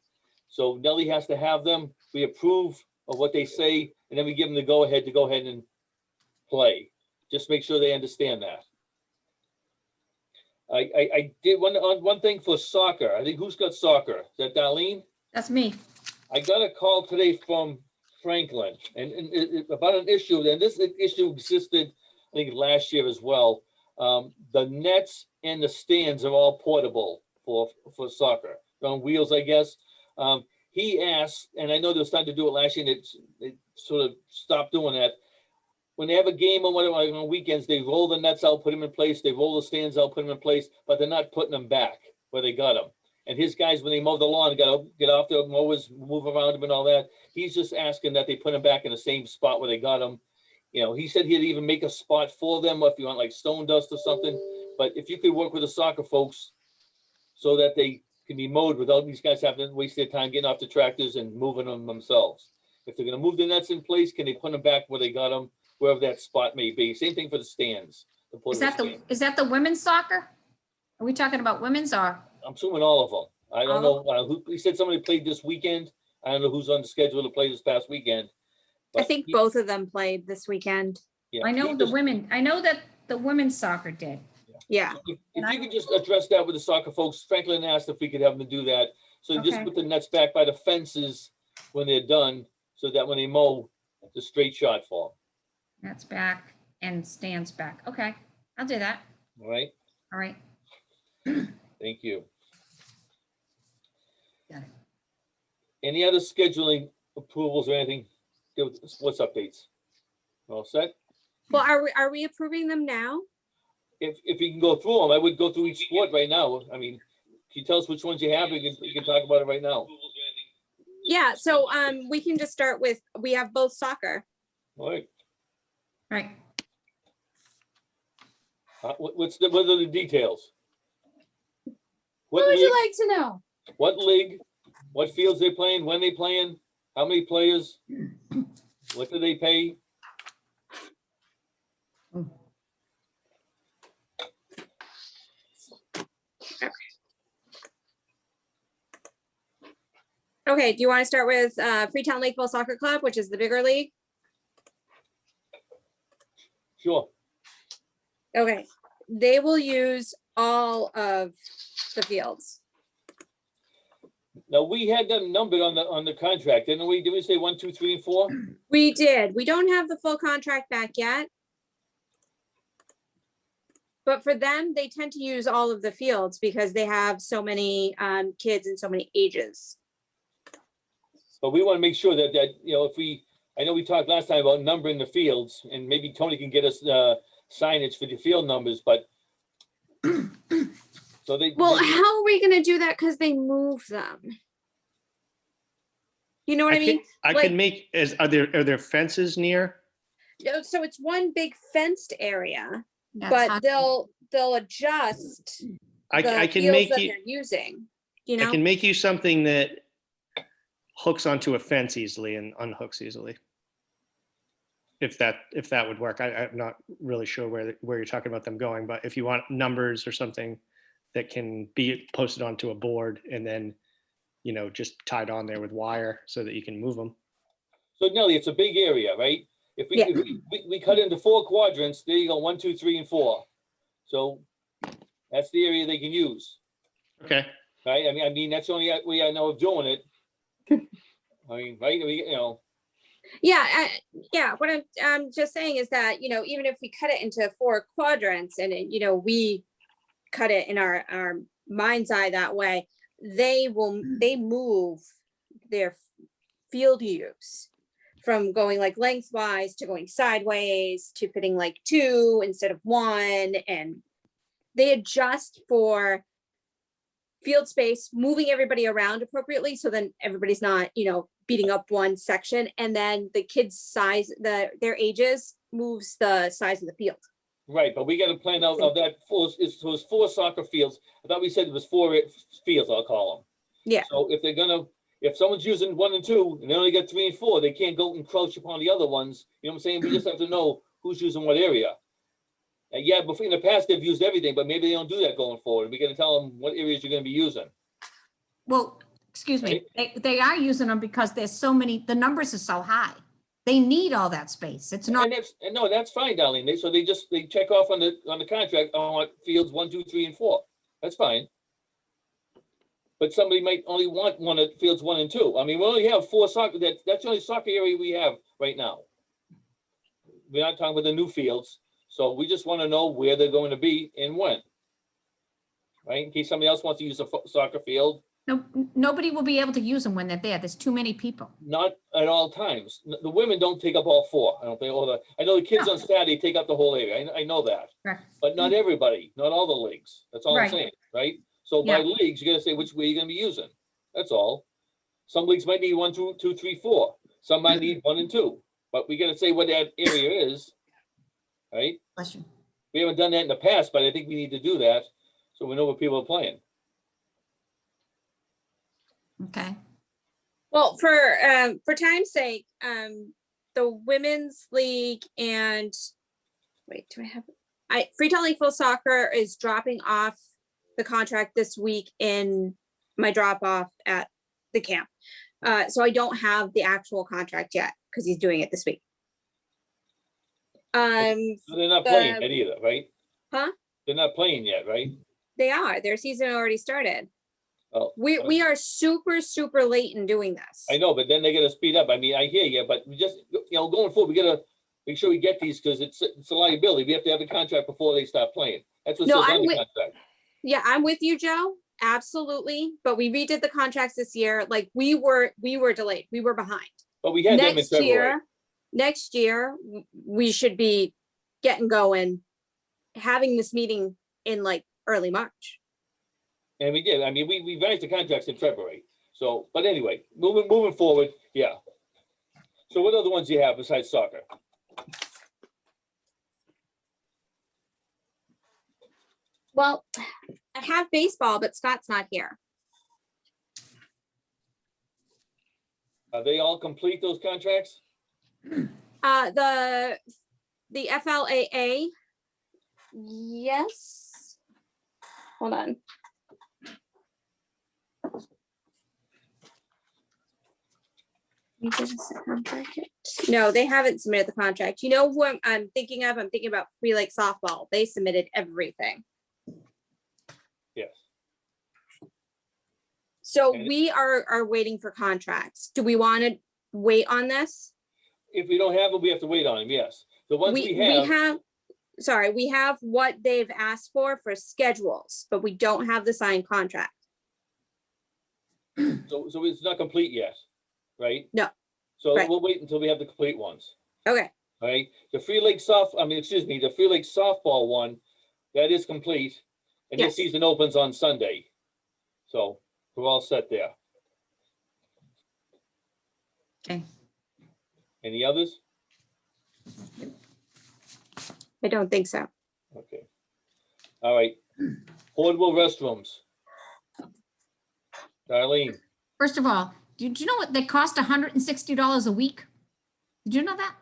So Nellie has to have them. We approve of what they say, and then we give them the go ahead and play. Just make sure they understand that. I did one thing for soccer. I think who's got soccer? Is that Darlene? That's me. I got a call today from Franklin and about an issue, and this issue existed, I think, last year as well. The nets and the stands are all portable for soccer. They're on wheels, I guess. He asked, and I know they were starting to do it last year, and they sort of stopped doing that. When they have a game or whatever, like on weekends, they roll the nets out, put them in place. They roll the stands out, put them in place, but they're not putting them back where they got them. And his guys, when they mow the lawn, got to get off the mowers, move around them and all that. He's just asking that they put them back in the same spot where they got them. You know, he said he'd even make a spot for them if you want like stone dust or something. But if you could work with the soccer folks so that they can be mowed without these guys having to waste their time getting off the tractors and moving them themselves. If they're going to move the nets in place, can they put them back where they got them, wherever that spot may be? Same thing for the stands. Is that the women's soccer? Are we talking about women's or? I'm assuming all of them. I don't All know. Who he said somebody played this weekend. I don't know who's on the schedule to play this past weekend. I but think he- both of them played this weekend. yeah, I know he the just- women, I know that the women's soccer did. Yeah. If you could just address that with the soccer folks, Franklin asked if we could have them do that. So just Okay. put the nets back by the fences when they're done, so that when they mow, it's a straight shot for That's back and stands back. Okay, I'll do that. them, all right? All right. Thank you. Got it. Any other scheduling approvals or anything? What's updates? All set? Well, are we approving them now? If you can go through them, I would go through each sport right now. I mean, can you tell us which ones you have? You can talk about it right now. Yeah, so we can just start with, we have both soccer. All right. Right. What are the details? What would you like to know? What league? What fields they playing? When they playing? How many players? What do they pay? Okay, do you want to start with Freetown Lakeville Soccer Club, which is the bigger league? Sure. Okay, they will use all of the fields. Now, we had them numbered on the contract, didn't we? Did we say 1, 2, 3, and 4? We did. We don't have the full contract back yet. But for them, they tend to use all of the fields because they have so many kids and so many ages. But we want to make sure that, you know, I know we talked last time about numbering the fields, and maybe Tony can get us signage for the field numbers, but so Well, how are we gonna do that? Because they move them. You know what I mean? I Like- can make, are there fences near? No, so it's one big fenced area, That's but how- they'll adjust I the can fields make that you, they're using, you I know? can make you something that hooks onto a fence easily and unhooks easily. If that would work. I'm not really sure where you're talking about them going, but if you want numbers or something that can be posted onto a board and then, you know, just tied on there with wire so that you can move them. So Nelly, it's a big area, right? If Yeah. we cut into 4 quadrants, there you go, 1, 2, 3, and 4. So that's the area they can use, Okay. right? I mean, that's the only way I know of doing it. I mean, right? You know, Yeah, yeah, what I'm just saying is that, you know, even if we cut it into 4 quadrants and, you know, we cut it in our mind's eye that way, they move their field use from going like lengthwise to going sideways to fitting like 2 instead of 1, and they adjust for field space, moving everybody around appropriately, so then everybody's not, you know, beating up one section, and then the kids' size, their ages moves the size of the field. right, but we got to plan out of that it was 4 soccer fields. I thought we said it was 4 fields, I'll call them. Yeah. So if someone's using 1 and 2 and they only got 3 and 4, they can't go encroach upon the other ones. You know what I'm saying? We just have to know who's using what area. Yeah, before in the past they've used everything, but maybe they don't do that going forward. We got to tell them what areas you're going to be using. Well, excuse me, they are using them because there's so many, the numbers are so high. They need all that space. It's not, No, that's fine, Darlene. They check off on the contract. I want fields 1, 2, 3, and 4. That's fine. But somebody might only want one at fields 1 and 2. I mean, we only have 4 soccer. That's the only soccer area we have right now. We're not talking about the new fields, so we just want to know where they're going to be and when. Right, in case somebody else wants to use a soccer field. no, nobody will be able to use them when they're there. There's too many people. Not at all times. The women don't take up all 4. I don't think I know the kids on Saturday take up the whole area. I know that. Correct. But not everybody, not all the leagues. That's all I'm Right. saying, right? So by leagues, you gotta say which way you're gonna be using. That's all. Some leagues might need 1, 2, 3, 4. Some might need 1 and 2. But we gotta say what that area is, right? Bless you. We haven't done that in the past, but I think we need to do that so we know what people are playing. Okay. Well, for time's sake, the women's league and Freetown Lakeville Soccer is dropping off the contract this week in my drop off at the camp. So I don't have the actual contract yet because he's doing it this week. So they're not playing yet either, right? Huh? They're not playing yet, right? They are. Their season already started. Oh, We are super, super late in doing this. I know, but then they gotta speed up. I mean, I hear you, but we just, going forward, we gotta make sure we get these, because it's a liability. We have to have a contract before they start playing. That's what No, says I'm on the with- contract. Yeah, I'm with you, Joe. Absolutely. But we redid the contracts this year. Like we were delayed. We were behind. But we had them in Next February. year, we should be getting going, having this meeting in like early March. And we did. I mean, we revised the contracts in February. So, but anyway, moving forward, yeah. So what other ones do you have besides soccer? Well, I have baseball, but Scott's not here. Are they all complete, those contracts? The FLAA, yes. Hold on. No, they haven't submitted the contract. You know what I'm thinking of? I'm thinking about Free Lake softball. They submitted everything. Yes. So And- we are waiting for contracts. Do we want to wait on this? If we don't have them, we have to wait on them, yes. The ones we We have, sorry, we have what they've asked for schedules, but we don't have the signed contract. so it's not complete yet, right? No. So Right. we'll wait until we have the complete ones, Okay, all right? The Free Lake the Free Lake softball one, that is complete. And this Yes. season opens on Sunday. So we're all set there. Okay. Any others? I don't think so. Okay. All right. Portable restrooms. Darlene, First of all, did you know what they cost $160 a week? Did you know that?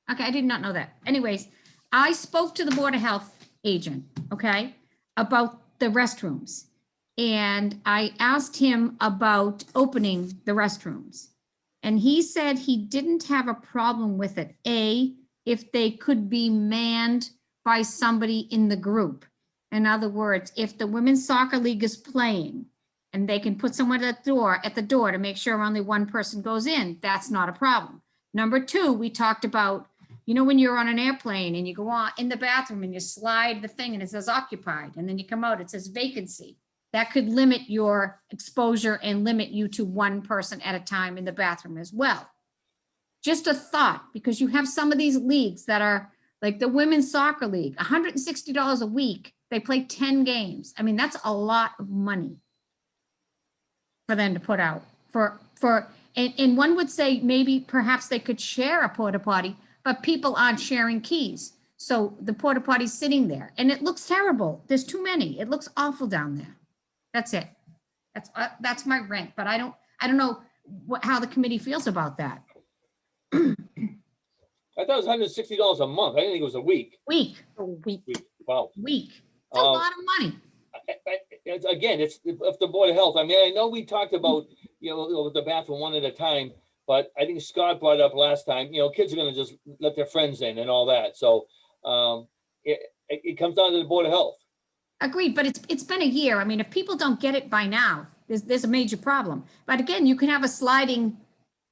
Okay, I did not know that. Anyways, I spoke to the Board of Health agent, okay, about the restrooms. And I asked him about opening the restrooms. And he said he didn't have a problem with it. If they could be manned by somebody in the group. In other words, if the women's soccer league is playing and they can put someone at the door to make sure only one person goes in, that's not a problem. Number two, we talked about, when you're on an airplane and you go on in the bathroom and you slide the thing and it says occupied, and then you come out, it says vacancy. That could limit your exposure and limit you to one person at a time in the bathroom as well. Just a thought, because you have some of these leagues that are like the women's soccer league, $160 a week. They play 10 games. I mean, that's a lot of money for them to put out and one would say maybe perhaps they could share a porta potty, but people aren't sharing keys. So the porta potty's sitting there and it looks terrible. There's too many. It looks awful down there. That's it. That's my rant, but I don't know how the committee feels about that. I thought it was $160 a month. I didn't think it was a week. Week. Wow. It's a lot of money. It's the Board of Health. I mean, I know we talked about, the bathroom one at a time, but I think Scott brought it up last time, kids are gonna just let their friends in and all that. So it comes down to the Board of Health. Agreed, but it's been a year. I mean, if people don't get it by now, there's a major problem. But again, you can have a sliding,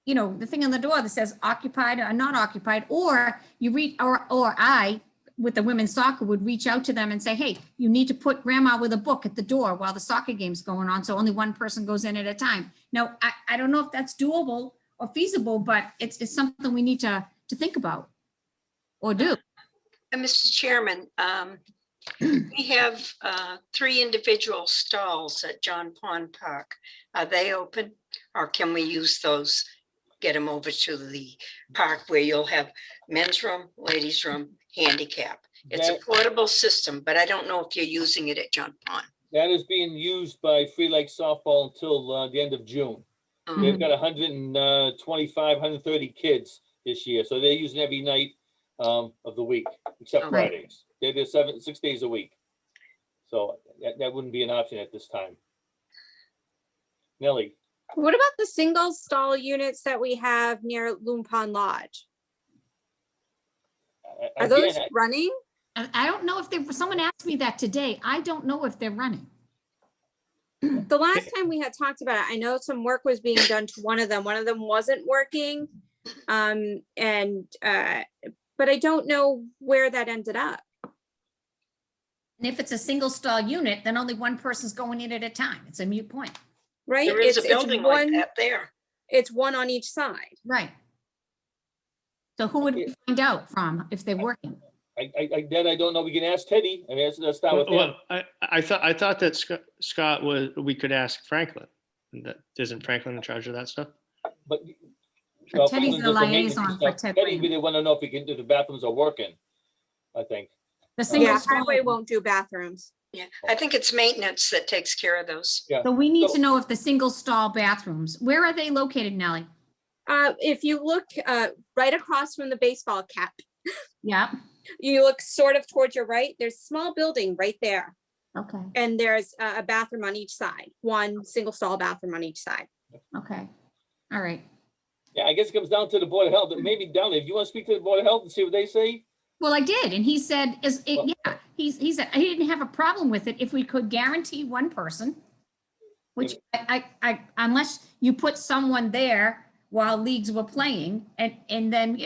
the thing on the door that says occupied or not occupied, or you read, or I, with the women's soccer, would reach out to them and say, hey, you need to put grandma with a book at the door while the soccer game's going on, so only one person goes in at a time. Now, I don't know if that's doable or feasible, but it's something we need to think about or do. And Mr. Chairman, we have 3 individual stalls at John Pond Park. Are they open, or can we use those, get them over to the park where you'll have men's room, ladies' room, handicap? It's a portable system, but I don't know if you're using it at John Pond. That is being used by Free Lake softball until the end of June. They've got 125, 130 kids this year, so they're using every night of the week, except Okay. Fridays. They're there 6 days a week. So that wouldn't be an option at this time. Nellie, What about the single stall units that we have near Loon Pond Lodge? Are those again, I don't know if someone asked me that today. I don't know if they're running. The last time we had talked about it, I know some work was being done to one of them. One of them wasn't working. But I don't know where that ended up, And if it's a single stall unit, then only one person's going in at a time. It's a moot point. right? There is a It's building like one, that there. it's one on each side. Right. So who would we find out from if they're working? I don't know. We can ask Teddy. I mean, let's start with him. Well, I thought that Scott was, we could ask Franklin. And that isn't Franklin in charge of that stuff? But But Teddy's Franklin's the just maintenance liaison and for stuff. Ted Teddy, Brady. they want to know if we can do the bathrooms are working, I think. The single Yeah, stall. highway won't do bathrooms. Yeah, I think it's maintenance that takes care of those. Yeah. So we need So- to know if the single stall bathrooms, where are they located, Nellie? If you look right across from the baseball cap, Yeah, you look sort of towards your right, there's a small building right there. okay, And there's a bathroom on each side, one single stall bathroom on each side. okay. All right. Yeah, I guess it comes down to the Board of Health. Maybe down there, if you want to speak to the Board of Health and see what they say? Well, I did, and he said, Well- yeah, he said, he didn't have a problem with it if we could guarantee one person. Which unless you put someone there while leagues were playing, and then,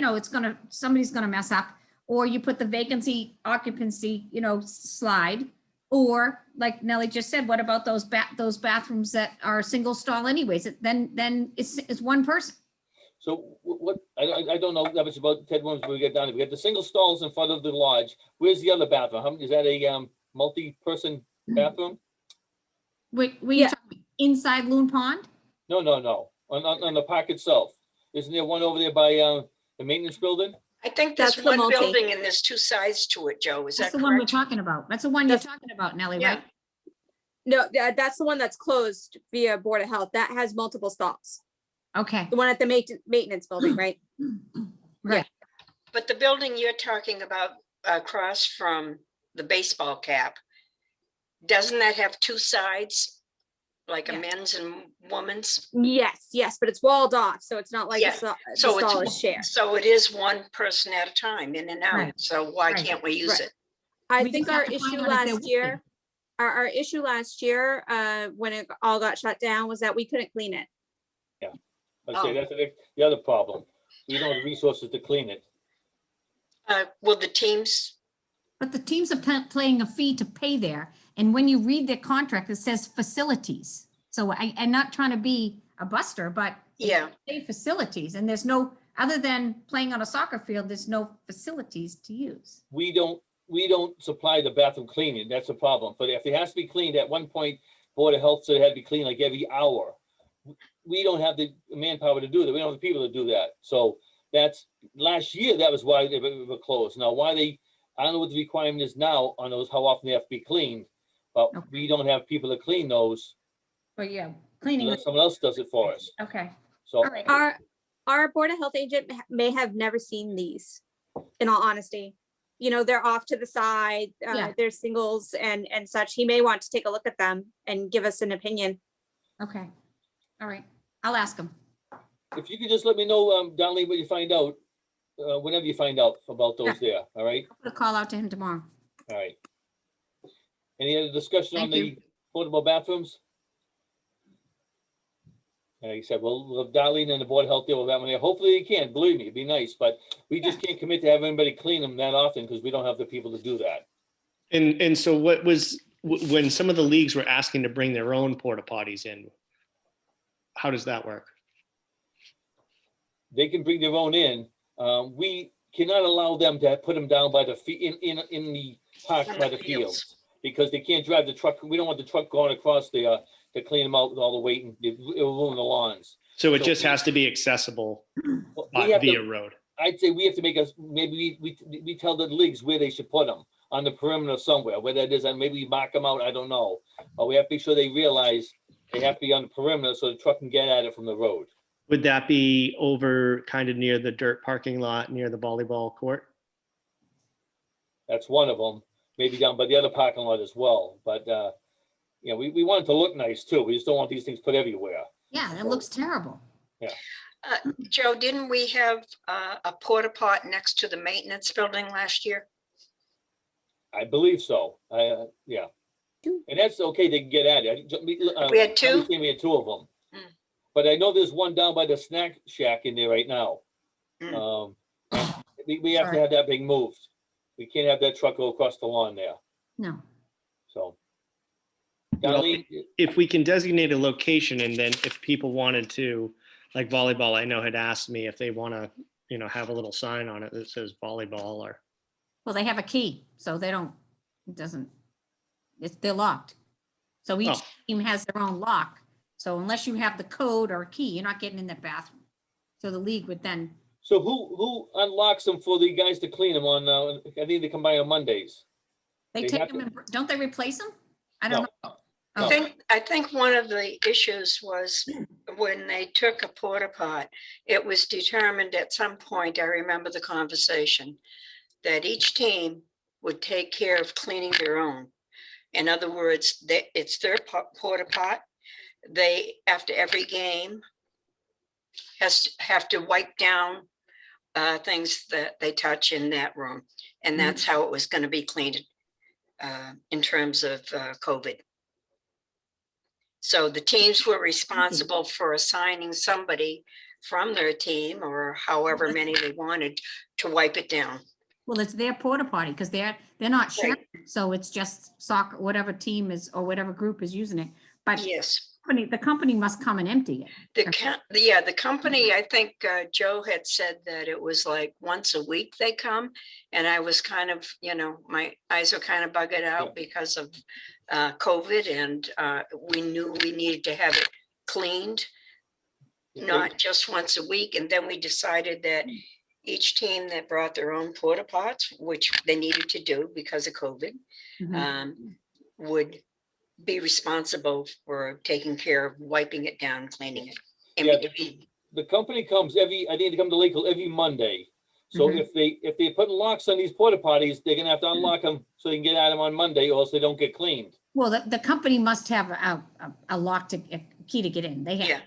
somebody's gonna mess up. Or you put the vacancy occupancy, slide. Or like Nellie just said, what about those bathrooms that are single stall anyways? Then it's one person. So what, I don't know that much about Ted Williams when we get down there. We got the single stalls in front of the lodge. Where's the other bathroom? How many, is that a multi-person bathroom? Were you Yeah. talking inside Loon Pond? No. On the park itself. Isn't there one over there by the maintenance building? I think there's That's the one multi. building and there's two sides to it, Joe. Is That's that the one we're correct? talking about. That's the one you're That's- talking about, Nellie, Yeah. right? No, that's the one that's closed via Board of Health. That has multiple stalls. Okay. The one at the maintenance building, right? Right. But the building you're talking about across from the baseball cap, doesn't that have two sides? Like a Yeah. men's and women's? Yes, but it's walled off, so it's not like Yeah, the so stall it's- is shared. So it is one person at a time, in and out. Right. So why Right. can't we use Right. it? I We think just have our to find issue out if they're last year, our issue last year, when it all got shut down, was that we couldn't clean it. I'd say Oh. that's the other problem. We don't have the resources to clean it. Will the teams, But the teams are paying a fee to pay there. And when you read their contract, it says facilities. So I'm not trying to be a buster, but it yeah, say facilities, and there's no, other than playing on a soccer field, there's no facilities to use. We don't supply the bathroom cleaning. That's a problem. But if it has to be cleaned, at one point, Board of Health said it had to be cleaned like every hour. We don't have the manpower to do that. We don't have the people to do that. So that's, last year, that was why they were closed. Now, I don't know what the requirement is now on those, how often they have to be cleaned. But Okay. we don't have people to clean those, But yeah, cleaning, unless someone else does it for us. okay. So All right. Our Board of Health agent may have never seen these, in all honesty. They're off to the side, Yeah. they're singles and such. He may want to take a look at them and give us an opinion. Okay. All right. I'll ask him. if you could just let me know, Darlene, what you find out, whenever you find out about those there, all right? I'll put a call out to him tomorrow. All right. Any other discussion on Thank you. the portable bathrooms? And like I said, we'll Darlene and the Board of Health deal with that one there. Hopefully they can, believe me, it'd be nice, but we just can't commit to have anybody clean them that often because we don't have the people to do that. And so what was, when some of the leagues were asking to bring their own porta potties in, how does that work? They can bring their own in. We cannot allow them to put them down by the in the park On by the the fields. fields. Because they can't drive the truck. We don't want the truck going across there to clean them out with all the weight and it will ruin the lawns. So it So just we- has to be accessible We have via to, road. I'd say we have to make us, maybe we tell the leagues where they should put them, on the perimeter somewhere, whether it is, and maybe we mark them out, I don't know. But we have to be sure they realize they have to be on the perimeter so the truck can get at it from the road. Would that be over kind of near the dirt parking lot, near the volleyball court? That's one of them, maybe down by the other parking lot as well, but, we want it to look nice too, we just don't want these things put everywhere. Yeah, that looks terrible. Joe, didn't we have a porta pot next to the maintenance building last year? I believe so, yeah. And that's okay, they can get at it. We had two? We had two of them. Mm. But I know there's one down by the snack shack in there right now. Mm. And we have to Sorry. have that thing moved. We can't have that truck go across the lawn there, No. so. Well, Darlene, if we can designate a location and then if people wanted to, like volleyball, I know had asked me if they want to, have a little sign on it that says volleyball or. Well, they have a key, so they don't, they're locked. So each Oh. team has their own lock. So unless you have the code or a key, you're not getting in that bathroom. So the league would then, so who unlocks them for the guys to clean them on, I think they come by on Mondays. they They take have them and, don't they replace them? I don't know. No. Oh, I think one of the issues was when they took a porta pot, it was determined at some point, I remember the conversation, that each team would take care of cleaning their own. In other words, it's their porta pot. They, after every game, have to wipe down things that they touch in that room. And that's how it was going to be cleaned in terms of COVID. So the teams were responsible for assigning somebody from their team or however many they wanted to wipe it down. well, it's their porta potty because they're not sharing. So it's just soccer, whatever team is, or whatever group is using it. But Yes. the company must come and empty it. The company, I think Joe had said that it was like once a week they come. And I was kind of, my eyes were kind of bugged out because of COVID, and we knew we needed to have it cleaned, not just once a week. And then we decided that each team that brought their own porta pots, which they needed to do because of COVID, would be responsible for taking care of wiping it down, cleaning it. in Yeah, between. the company comes I think they come to Lakeville every Monday. So Mhm. if they put locks on these porta potties, they're gonna have to unlock them so they can get at them on Monday, or else they don't get cleaned. Well, the company must have a lock a key to get in. They have. Yeah.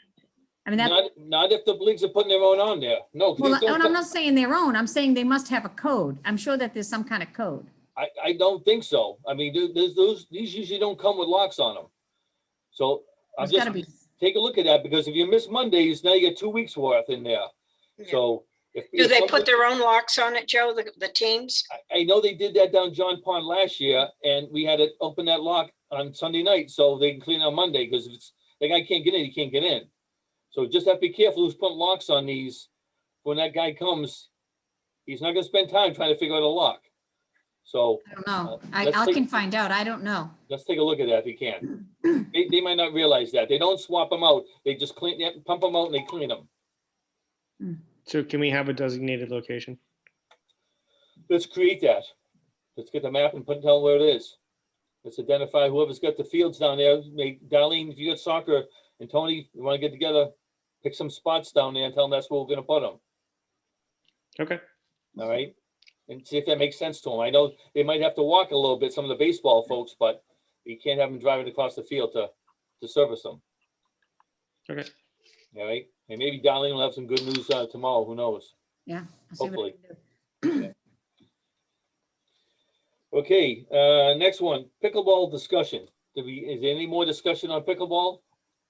I mean, that's, Not if the leagues are putting their own on there. No. well, they don't I'm not saying their own. I'm saying they must have a code. I'm sure that there's some kind of code. I don't think so. I mean, these usually don't come with locks on them. So I'll There's gotta just be. take a look at that, because if you miss Mondays, now you get 2 weeks worth in there. Yeah. So Do if they somebody- put their own locks on it, Joe, the teams? I know they did that down John Pond last year, and we had to open that lock on Sunday night so they can clean on Monday, because if it's, the guy can't get in, he can't get in. So just have to be careful who's putting locks on these. When that guy comes, he's not gonna spend time trying to figure out a lock. So I don't know. let's I take- can find out. I don't know. let's take a look at that if you can. They might not realize that. They don't swap them out. They just pump them out and they clean them. So can we have a designated location? Let's create that. Let's get the map and tell where it is. Let's identify whoever's got the fields down there. Darlene, if you got soccer, and Tony, you wanna get together, pick some spots down there and tell them that's where we're gonna put them, Okay. all right? And see if that makes sense to them. I know they might have to walk a little bit, some of the baseball folks, but you can't have them driving across the field to service them, Okay. all right? And maybe Darlene will have some good news tomorrow, who knows? Yeah. I'll see what I Hopefully. can do. Okay, next one, pickleball discussion. Is there any more discussion on pickleball?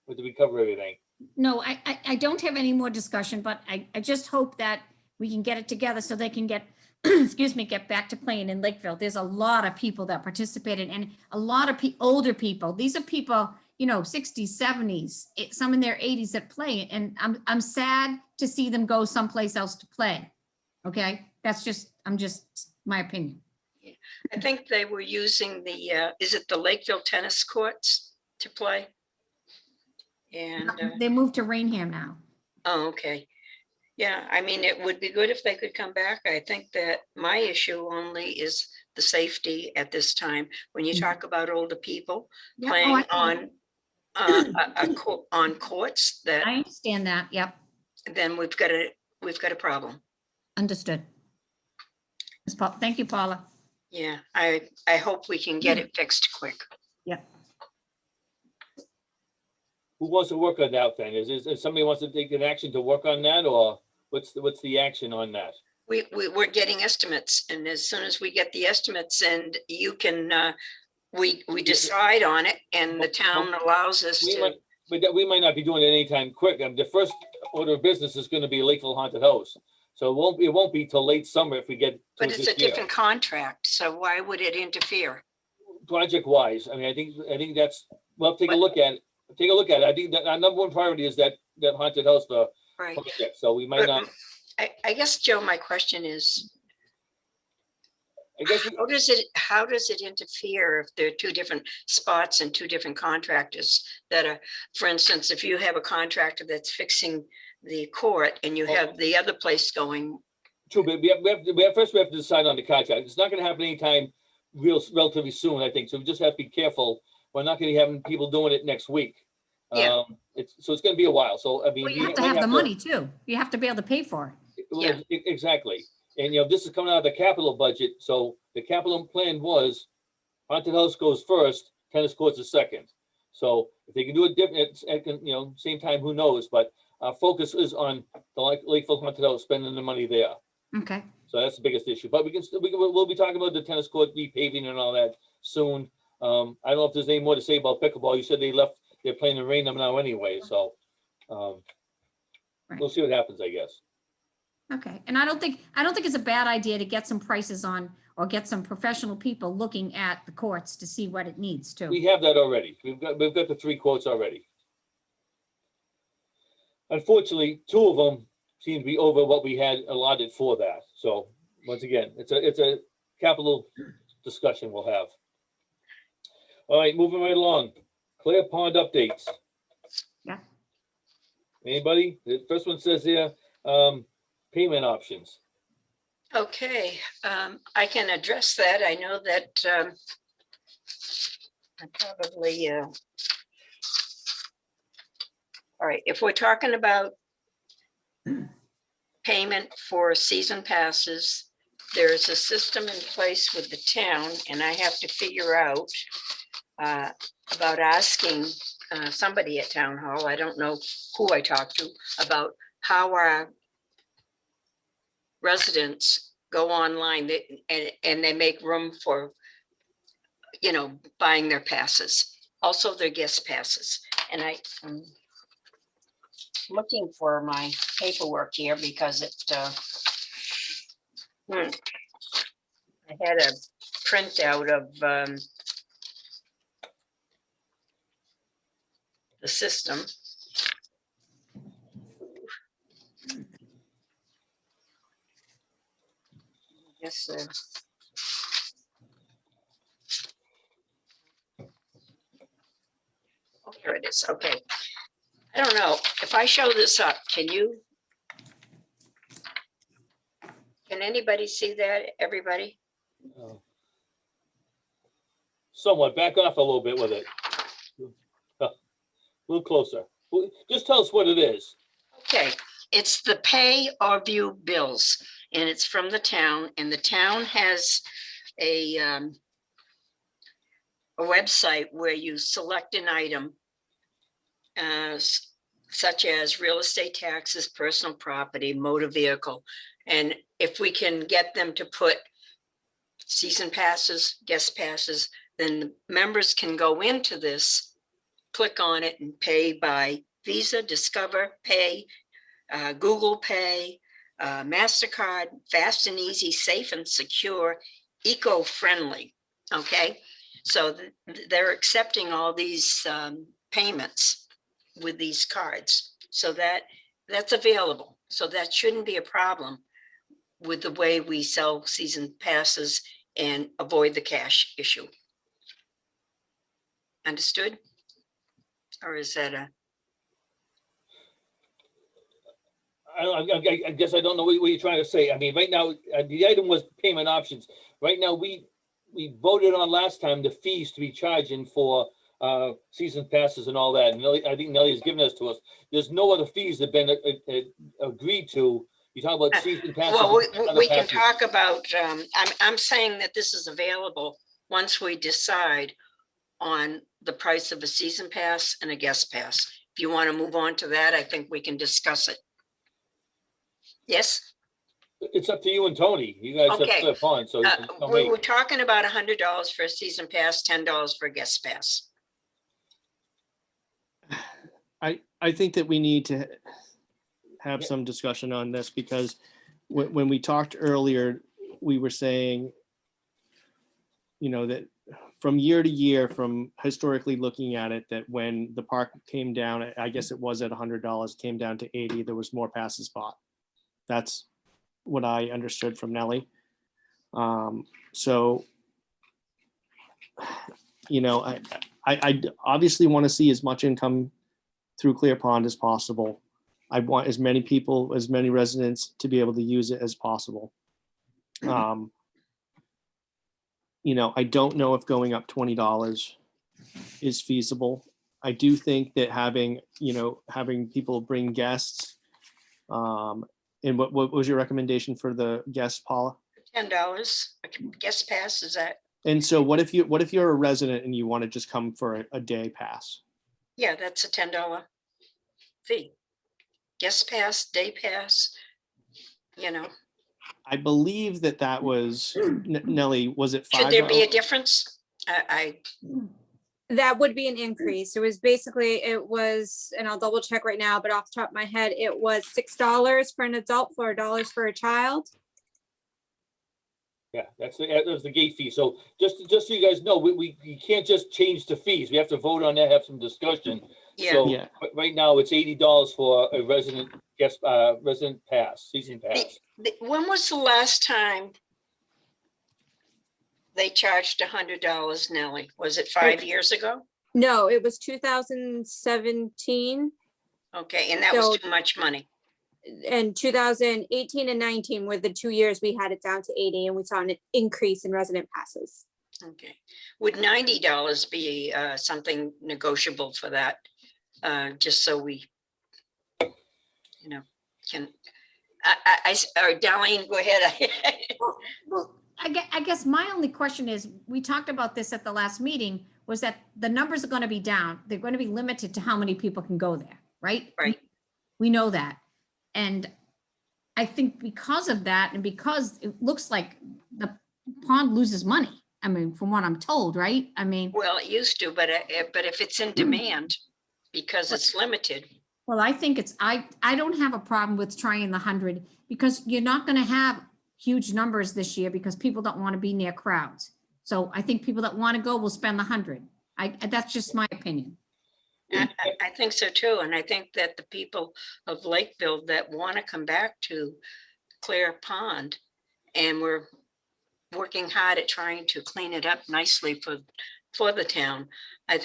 Or did we cover everything? No, I don't have any more discussion, but I just hope that we can get it together so they can get, excuse me, get back to playing in Lakeville. There's a lot of people that participated and a lot of older people. These are people, 60s, 70s, some in their 80s that play. And I'm sad to see them go someplace else to play. Okay, I'm just my opinion. I think they were using is it the Lakeville tennis courts to play? And, They moved to Rainham now. oh, okay. Yeah, I mean, it would be good if they could come back. I think that my issue only is the safety at this time. When you Mhm. talk about older people Yeah, oh, playing I on courts, that understand that. Yep, then we've got a problem. understood. Thank you, Paula. Yeah, I hope we can get it fixed quick. Yep. Who wants to work on that then? Is somebody wants to take an action to work on that, or what's the action on that? We're getting estimates, and as soon as we get the estimates, and you can we decide on it and the town allows us We to. might, but we might not be doing it anytime quick. The first order of business is gonna be Lakeville Haunted House. So it won't be till late summer if we get. But towards it's a this year. different contract, so why would it interfere? Project wise, I mean, I think that's, well, take a look at it. Take a look at it. I think that our number one priority is that haunted house Right. project. So we might But not, I guess, Joe, my question is, I guess, how does it interfere if there are two different spots and two different contractors that are, for instance, if you have a contractor that's fixing the court and you have the other place going, true, but first we have to decide on the contract. It's not gonna happen anytime relatively soon, I think. So we just have to be careful. We're not gonna be having people doing it next week. Yeah. It's gonna be a while. So, I mean. Well, you we have to might have the money too. You have to be able to pay for it. Yeah. Exactly. And, this is coming out of the capital budget. So the capital plan was haunted house goes first, tennis courts is second. So if they can do it different, same time, who knows? But our focus is on the Lakeville Haunted House, spending the money there. Okay. So that's the biggest issue. But we'll be talking about the tennis court repaving and all that soon. I don't know if there's any more to say about pickleball. You said they're playing the rain now anyway. So we'll see what happens, I guess. Okay. And I don't think it's a bad idea to get some prices on or get some professional people looking at the courts to see what it needs to. We have that already. We've got the 3 quotes already. Unfortunately, 2 of them seem to be over what we had allotted for that. So once again, it's a capital discussion we'll have. All right, moving right along. Clear Pond updates. Yeah. Anybody? The first one says here, payment options. okay, I can address that. I know that I probably, all right, if we're talking about payment for season passes, there's a system in place with the town, and I have to figure out about asking somebody at town hall, I don't know who I talked to, about how our residents go online and they make room for, buying their passes, also their guest passes. And I'm looking for my paperwork here because I had a printout of the system. Yes. Oh, here it is. Okay. I don't know if I show this up, can anybody see that? Everybody? Somewhat. Back off a little bit with it. A little closer. Just tell us what it is. Okay, it's the pay or view bills, and it's from the town, and the town has a website where you select an item such as real estate taxes, personal property, motor vehicle. And if we can get them to put season passes, guest passes, then the members can go into this, click on it and pay by Visa, Discover, Pay, Google Pay, MasterCard, fast and easy, safe and secure, eco-friendly, okay? So they're accepting all these payments with these cards. So that's available. So that shouldn't be a problem with the way we sell season passes and avoid the cash issue. Understood? Or is that I guess I don't know what you're trying to say. I mean, right now, the item was payment options. Right now, we voted on last time the fees to be charging for season passes and all that. And I think Nelly has given us to us. There's no other fees that have been agreed to. You talk about season passes. well, we can passes. talk about, I'm saying that this is available once we decide on the price of a season pass and a guest pass. If you want to move on to that, I think we can discuss it. Yes? It's up to you and Tony. You guys have Okay. Clear Pond, so you can tell We me. were talking about $100 for a season pass, $10 for a guest pass. I think that we need to have Yeah. some discussion on this because when we talked earlier, we were saying, that from year to year, from historically looking at it, that when the park came down, I guess it was at $100, came down to 80, there was more passes bought. That's what I understood from Nellie. So, I obviously want to see as much income through Clear Pond as possible. I want as many people, as many residents to be able to use it as possible. I don't know if going up $20 is feasible. I do think that having people bring guests. And what was your recommendation for the guests, Paula? $10, a guest pass, is that? And so what if you're a resident and you want to just come for a day pass? Yeah, that's a $10 fee. Guest pass, day pass, I believe that was, Nellie, was it $5? Should there be a difference? That would be an increase. It was, and I'll double check right now, but off the top of my head, it was $6 for an adult, $4 for a child. Yeah, that was the gate fee. So just so you guys know, we can't just change the fees. We have to vote on that, have some discussion. Yeah. So Yeah. right now it's $80 for a resident pass, season pass. When was the last time they charged $100, Nellie? Was it 5 years ago? No, it was 2017 Okay, and that was So- too much money. and 2018 and 19 were the 2 years we had it down to 80 and we saw an increase in resident passes. Okay. Would $90 be something negotiable for that? Just so we, can, or Darlene, go ahead. Well, I guess my only question is, we talked about this at the last meeting, was that the numbers are going to be down. They're going to be limited to how many people can go there, right? Right. We know that. And I think because of that, and because it looks like the pond loses money, I mean, from what I'm told, right? I mean, Well, it used to, but if it's in demand, because it's limited. well, I think I don't have a problem with trying the 100 because you're not going to have huge numbers this year because people don't want to be near crowds. So I think people that want to go will spend the 100. That's just my opinion. I think so too. And I think that the people of Lakeville that want to come back to Clear Pond, and we're working hard at trying to clean it up nicely for the town. I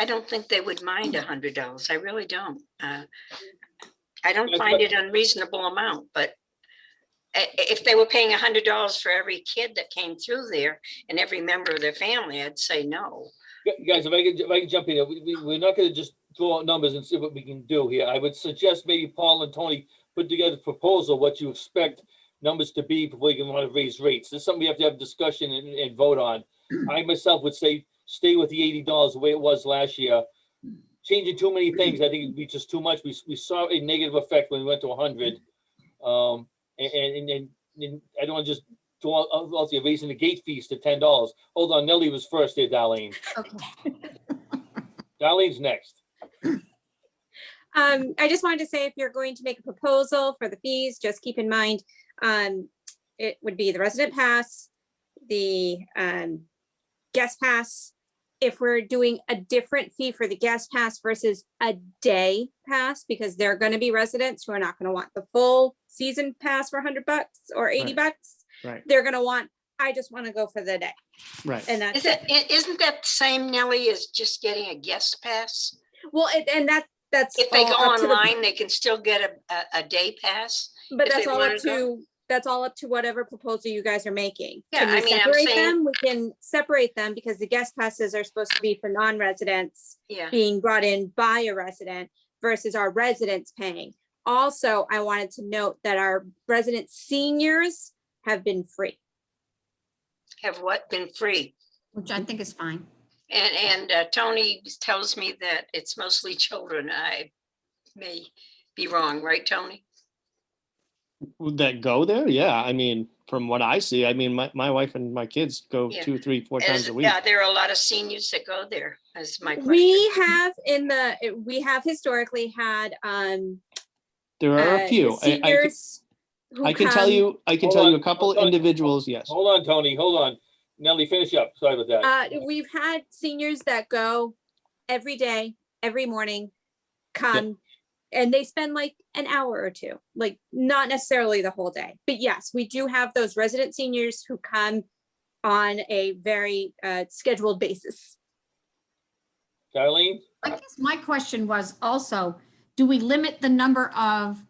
don't think they would mind $100. I really don't. I don't find it unreasonable amount, but if they were paying $100 for every kid that came through there and every member of their family, I'd say no. Guys, if I can jump in here, we're not gonna just throw out numbers and see what we can do here. I would suggest maybe Paul and Tony put together a proposal, what you expect numbers to be before you can want to raise rates. This is something we have to have discussion and vote on. I myself would say, stay with the $80 the way it was last year. Changing too many things, I think it'd be just too much. We saw a negative effect when we went to 100. And I don't want to just go out there raising the gate fees to $10. Hold on, Nellie was first there, Darlene. Okay. Darlene's next. I just wanted to say, if you're going to make a proposal for the fees, just keep in mind, it would be the resident pass, the guest pass. If we're doing a different fee for the guest pass versus a day pass, because there are going to be residents who are not going to want the full season pass for $100 or $80. Right. They're going to want, I just want to go for the day. Right. And that's Isn't that the same, Nellie, as just getting a guest pass? well, that's If they go all up to the- online, they can still get a day pass. But if that's they all wanna up to, that's all up to whatever proposal you guys are making. Yeah, Can we I mean, I'm separate saying- them? We can separate them because the guest passes are supposed to be for non-residents Yeah, being brought in by a resident versus our residents paying. Also, I wanted to note that our resident seniors have been free. have what been free? Which I think is fine. And Tony tells me that it's mostly children. I may be wrong, right, Tony? That go there? Yeah, I mean, from what I see, I mean, my wife and my kids go Yeah. 2, 3, 4 times a week. Yeah, there are a lot of seniors that go there, is my question. We have historically had There are a few. seniors who I can tell you a Hold couple on. individuals, yes. Hold on, Tony, hold on. Nellie, finish up. Sorry about that. We've had seniors that go every day, every morning, come, and they spend like an hour or two, like not necessarily the whole day. But yes, we do have those resident seniors who come on a very scheduled basis. Darlene? I guess my question was also, do we limit the number of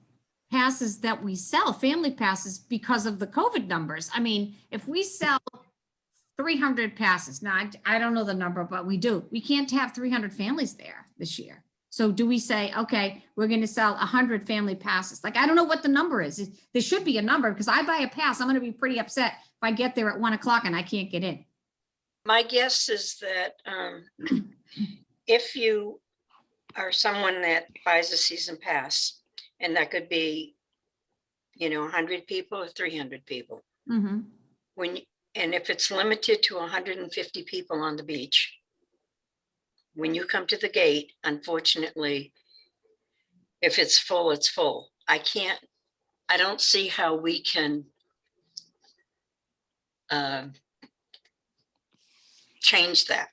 passes that we sell, family passes, because of the COVID numbers? I mean, if we sell 300 passes, now I don't know the number, but we do. We can't have 300 families there this year. So do we say, okay, we're going to sell 100 family passes? Like, I don't know what the number is. There should be a number, because I buy a pass, I'm going to be pretty upset if I get there at 1 o'clock and I can't get in. My guess is that if you are someone that buys a season pass, and that could be, 100 people or 300 people, Mm-hmm. and if it's limited to 150 people on the beach, when you come to the gate, unfortunately, if it's full, it's full. I don't see how we can change that.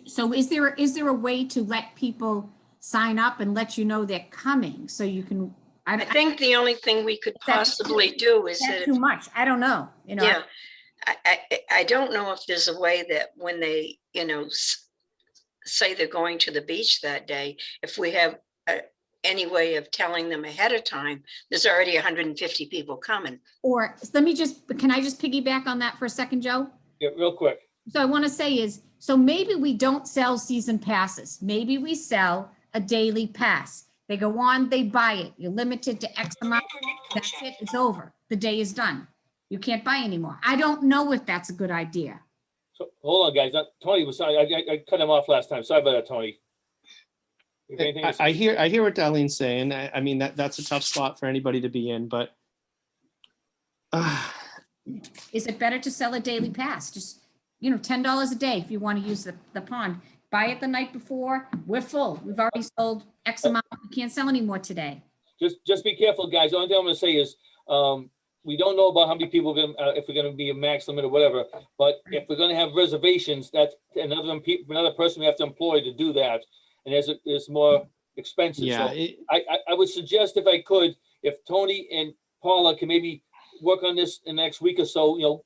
So is there a way to let people sign up and let you know they're coming, so you can? I think the only thing we could possibly do is that too much. I don't know. Yeah, I don't know if there's a way that when they, say they're going to the beach that day, if we have any way of telling them ahead of time, there's already 150 people coming. Or can I just piggyback on that for a second, Joe? Yeah, real quick. So I want to say is, so maybe we don't sell season passes. Maybe we sell a daily pass. They go on, they buy it. You're limited to X amount. That's it. It's over. The day is done. You can't buy anymore. I don't know if that's a good idea. So, hold on, guys. Tony was sorry. I cut him off last time. Sorry about that, Tony. You have anything to say? I hear what Darlene's saying. I mean, that's a tough spot for anybody to be in, but Is it better to sell a daily pass? Just, $10 a day if you want to use the pond. Buy it the night before. We're full. We've already sold X amount. We can't sell anymore today. Just be careful, guys. The only thing I'm going to say is we don't know about how many people if we're going to be a max limit or whatever. But if we're going to have reservations, that's another person we have to employ to do that, and there's more expensive. yeah, So I would suggest, if I could, if Tony and Paula can maybe work on this in the next week or so,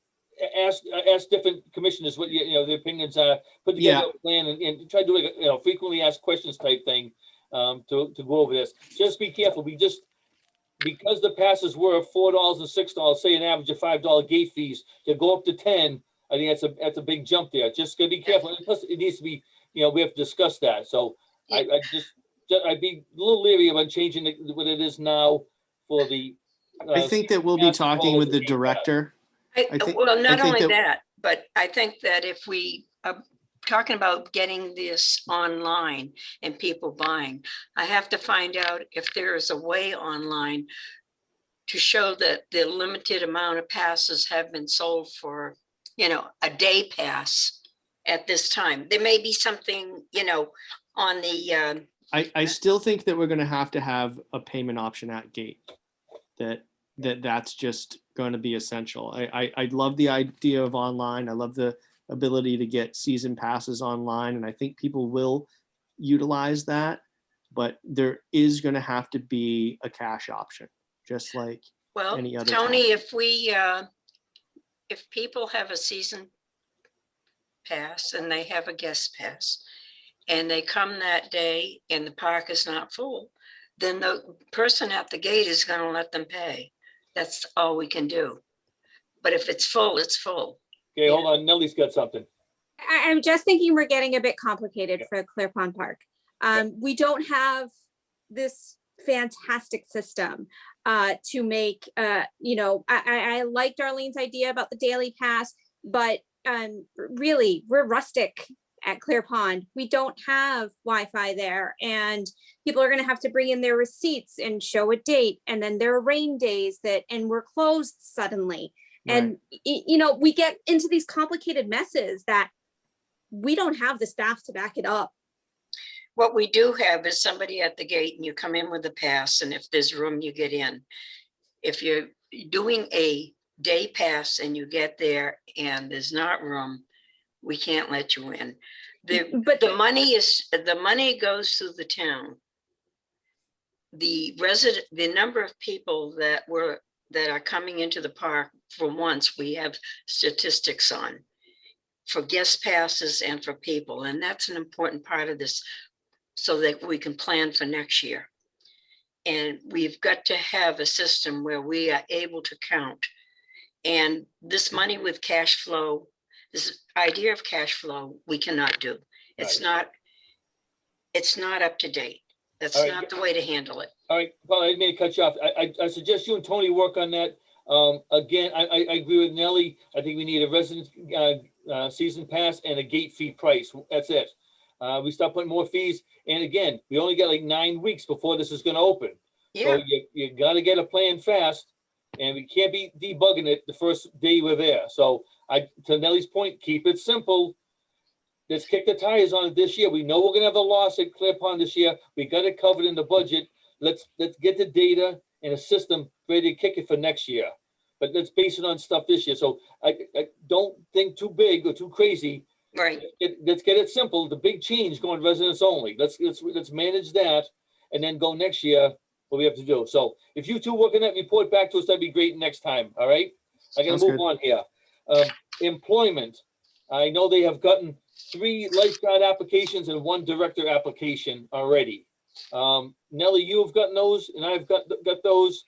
ask different commissioners what their opinions are, put together a plan and try to do like a frequently asked questions type thing to go over this. Just be careful. Because the passes were $4 and $6, say an average of $5 gate fees, to go up to 10, I think that's a big jump there. Just gotta be careful. And plus, it needs to be, we have to discuss that. So I'd be a little leery about changing what it is now for the. I think that we'll be talking with the director. Not only that, but I think that if we are talking about getting this online and people buying, I have to find out if there is a way online to show that the limited amount of passes have been sold for, a day pass at this time. There may be something, on the. I still think that we're going to have a payment option at gate. That's just going to be essential. I love the idea of online. I love the ability to get season passes online, and I think people will utilize that, but there is going to have to be a cash option, just like any other Tony, time. if people have a season pass and they have a guest pass and they come that day and the park is not full, then the person at the gate is going to let them pay. That's all we can do. But if it's full, it's full. Okay, hold on. Nellie's got something. I'm just thinking we're getting a bit complicated for Clear Pond Park. We don't have this fantastic system to make, I like Darlene's idea about the daily pass, but really we're rustic at Clear Pond. We don't have Wi-Fi there, and people are going to have to bring in their receipts and show a date. And then there are rain days and we're closed suddenly. And, we get into these complicated messes that we don't have the staff to back it up. What we do have is somebody at the gate and you come in with a pass, and if there's room, you get in. If you're doing a day pass and you get there and there's not room, we can't let you in. But The money goes through the town. The number of people that are coming into the park, for once, we have statistics on for guest passes and for people. And that's an important part of this so that we can plan for next year. And we've got to have a system where we are able to count. And this money with cash flow, this idea of cash flow, we cannot do. It's not up to date. That's not the way to handle it. All right, Paul, I didn't mean to cut you off. I suggest you and Tony work on that. Again, I agree with Nellie. I think we need a resident season pass and a gate fee price. That's it. We start putting more fees. And again, we only got like 9 weeks before this is going to open. Yeah, So you got to get a plan fast, and we can't be debugging it the first day we're there. So to Nellie's point, keep it simple. Let's kick the tires on it this year. We know we're going to have a loss at Clear Pond this year. We got it covered in the budget. Let's get the data and a system ready to kick it for next year. But let's base it on stuff this year. So I don't think too big or too crazy. right. Let's get it simple. The big change going residents only. Let's manage that and then go next year what we have to do. So if you two work on that, report back to us. That'd be great next time. All right. I got to Sounds move good. on here. Employment. I know they have gotten 3 lifeguard applications and 1 director application already. Nellie, you've gotten those, and I've got those.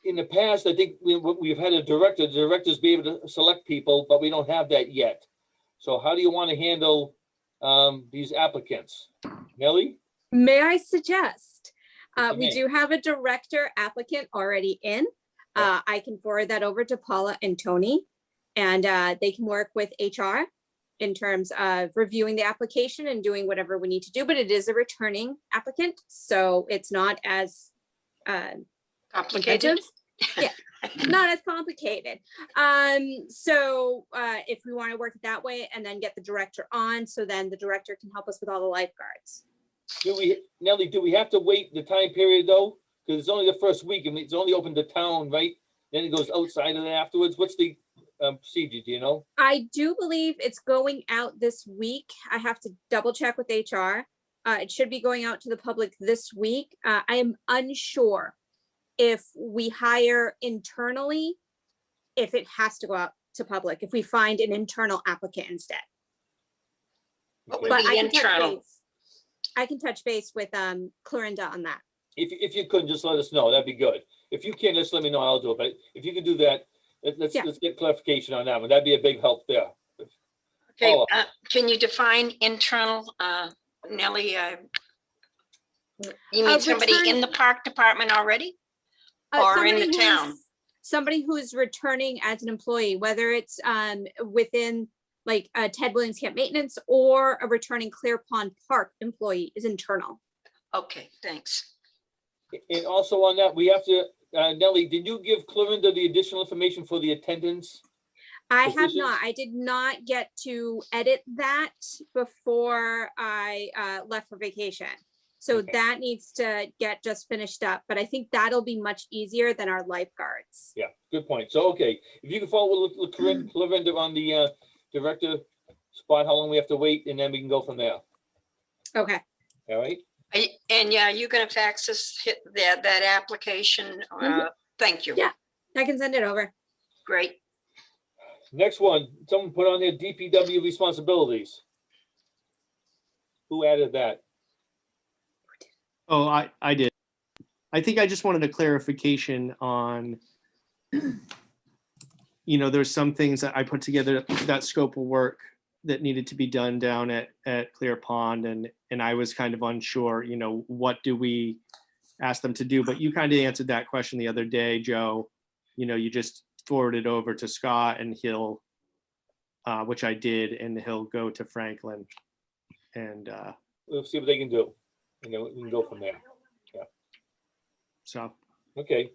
In the past, I think we've had a director. The directors be able to select people, but we don't have that yet. So how do you want to handle these applicants? Nellie? may I suggest, Yes, you we may. do have a director applicant already in. Yeah. I can forward that over to Paula and Tony, and they can work with HR in terms of reviewing the application and doing whatever we need to do, but it is a returning applicant, so it's not as Complicated. intensive. Not as complicated. So if we want to work it that way and then get the director on, so then the director can help us with all the lifeguards. Nellie, do we have to wait the time period though? Because it's only the first week and it's only open to town, right? Then it goes outside of that afterwards. What's the procedure, do you know? I do believe it's going out this week. I have to double check with HR. It should be going out to the public this week. I am unsure if we hire internally, if it has to go out to public, if we find an internal applicant instead. What would But be internal? I can touch base with Clorinda on that. If you could, just let us know. That'd be good. If you can, just let me know. I'll do it. But if you could do that, let's get clarification on that one. That'd be a big help there. Okay, Paula. can you define internal, Nellie? You mean somebody in the park department already? Or in the town? Somebody who's returning as an employee, whether it's within like Ted Williams Camp Maintenance or a returning Clear Pond Park employee is internal. Okay, thanks. And also on that, we have to, Nellie, did you give Clorinda the additional information for the attendance? I have Positions? not. I did not get to edit that before I left for vacation. So Okay. that needs to get just finished up, but I think that'll be much easier than our lifeguards. Yeah, good point. So, okay, if you can follow with Clorinda on the director spot, how long we have to wait, and then we can go from there. Okay. All right? And yeah, you're gonna fax us that application? Thank you. Yeah. I can send it over. Great. Next one, someone put on there DPW responsibilities. Who added that? Oh, I did. I think I just wanted a clarification on, there's some things that I put together, that scope of work that needed to be done down at Clear Pond, and I was kind of unsure, what do we ask them to do? But you kind of answered that question the other day, Joe. You just forward it over to Scott and he'll which I did, and he'll go to Franklin. And We'll see what they can do, and then we can go from there. so, Okay.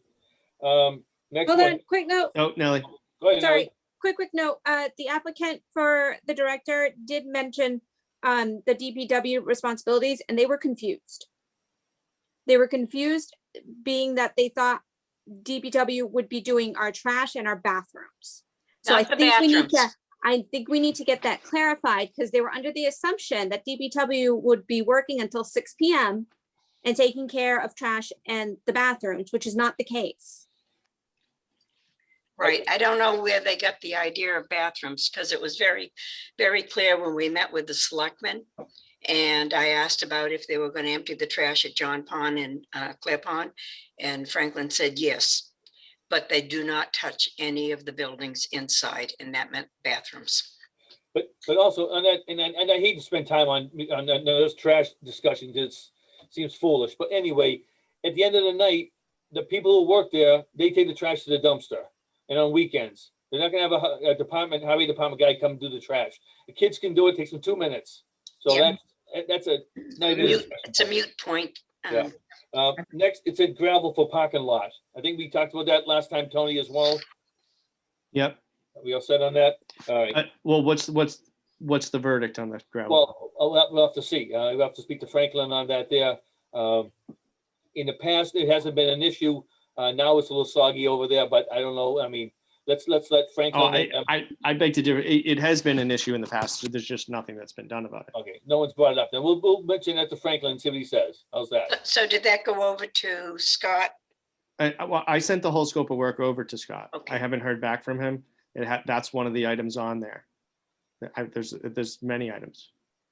Next Hold one. on, quick note. oh, Nelly, Go ahead, Sorry, Nellie. quick note. The applicant for the director did mention the DPW responsibilities, and they were confused. They were confused, being that they thought DPW would be doing our trash and our bathrooms. So Not the I bathrooms. think we need to get that clarified, because they were under the assumption that DPW would be working until 6 PM and taking care of trash and the bathrooms, which is not the case. Right. I don't know where they got the idea of bathrooms, because it was very, very clear when we met with the selectmen. And I asked about if they were going to empty the trash at John Pond and Clear Pond. And Franklin said yes, but they do not touch any of the buildings inside, and that meant bathrooms. But also on that, and I hate to spend time on those trash discussions. It seems foolish, but anyway, at the end of the night, the people who work there, they take the trash to the dumpster. And on weekends, they're not gonna have a highway department guy come do the trash. The kids can do it, takes them 2 minutes. So Yep. that's a not even a discussion It's a point. mute point. Yeah. Next, it's a gravel for parking lot. I think we talked about that last time, Tony, as well. yep. We all set on that? All right. Well, what's the verdict on the gravel? Well, we'll have to see. We'll have to speak to Franklin on that there. In the past, it hasn't been an issue. Now it's a little soggy over there, but I don't know. I mean, let's let Oh, Franklin. I beg to differ. It has been an issue in the past. So there's just nothing that's been done about it. Okay, no one's brought it up. Then we'll mention that to Franklin and see what he says. How's that? So did that go over to Scott? Well, I sent the whole scope of work over to Scott. Okay. I haven't heard back from him. That's one of the items on there. There's many items.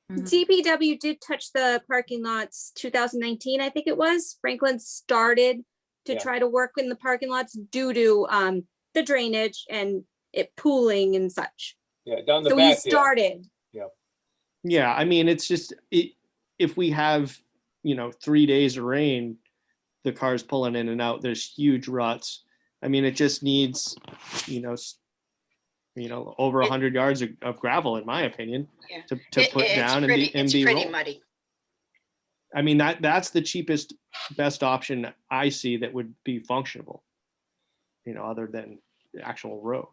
DPW did touch the parking lots 2019, I think it was. Franklin started to Yeah. try to work in the parking lots due to the drainage and it pooling and such. Yeah, down the So he back there. started. Yeah, I mean, it's just if we have 3 days of rain, the cars pulling in and out. There's huge ruts. I mean, it just needs over 100 yards of gravel, in my opinion, Yeah. to put down and be It's pretty rolled. muddy. I mean, that's the cheapest, best option I see that would be functional, other than the actual road.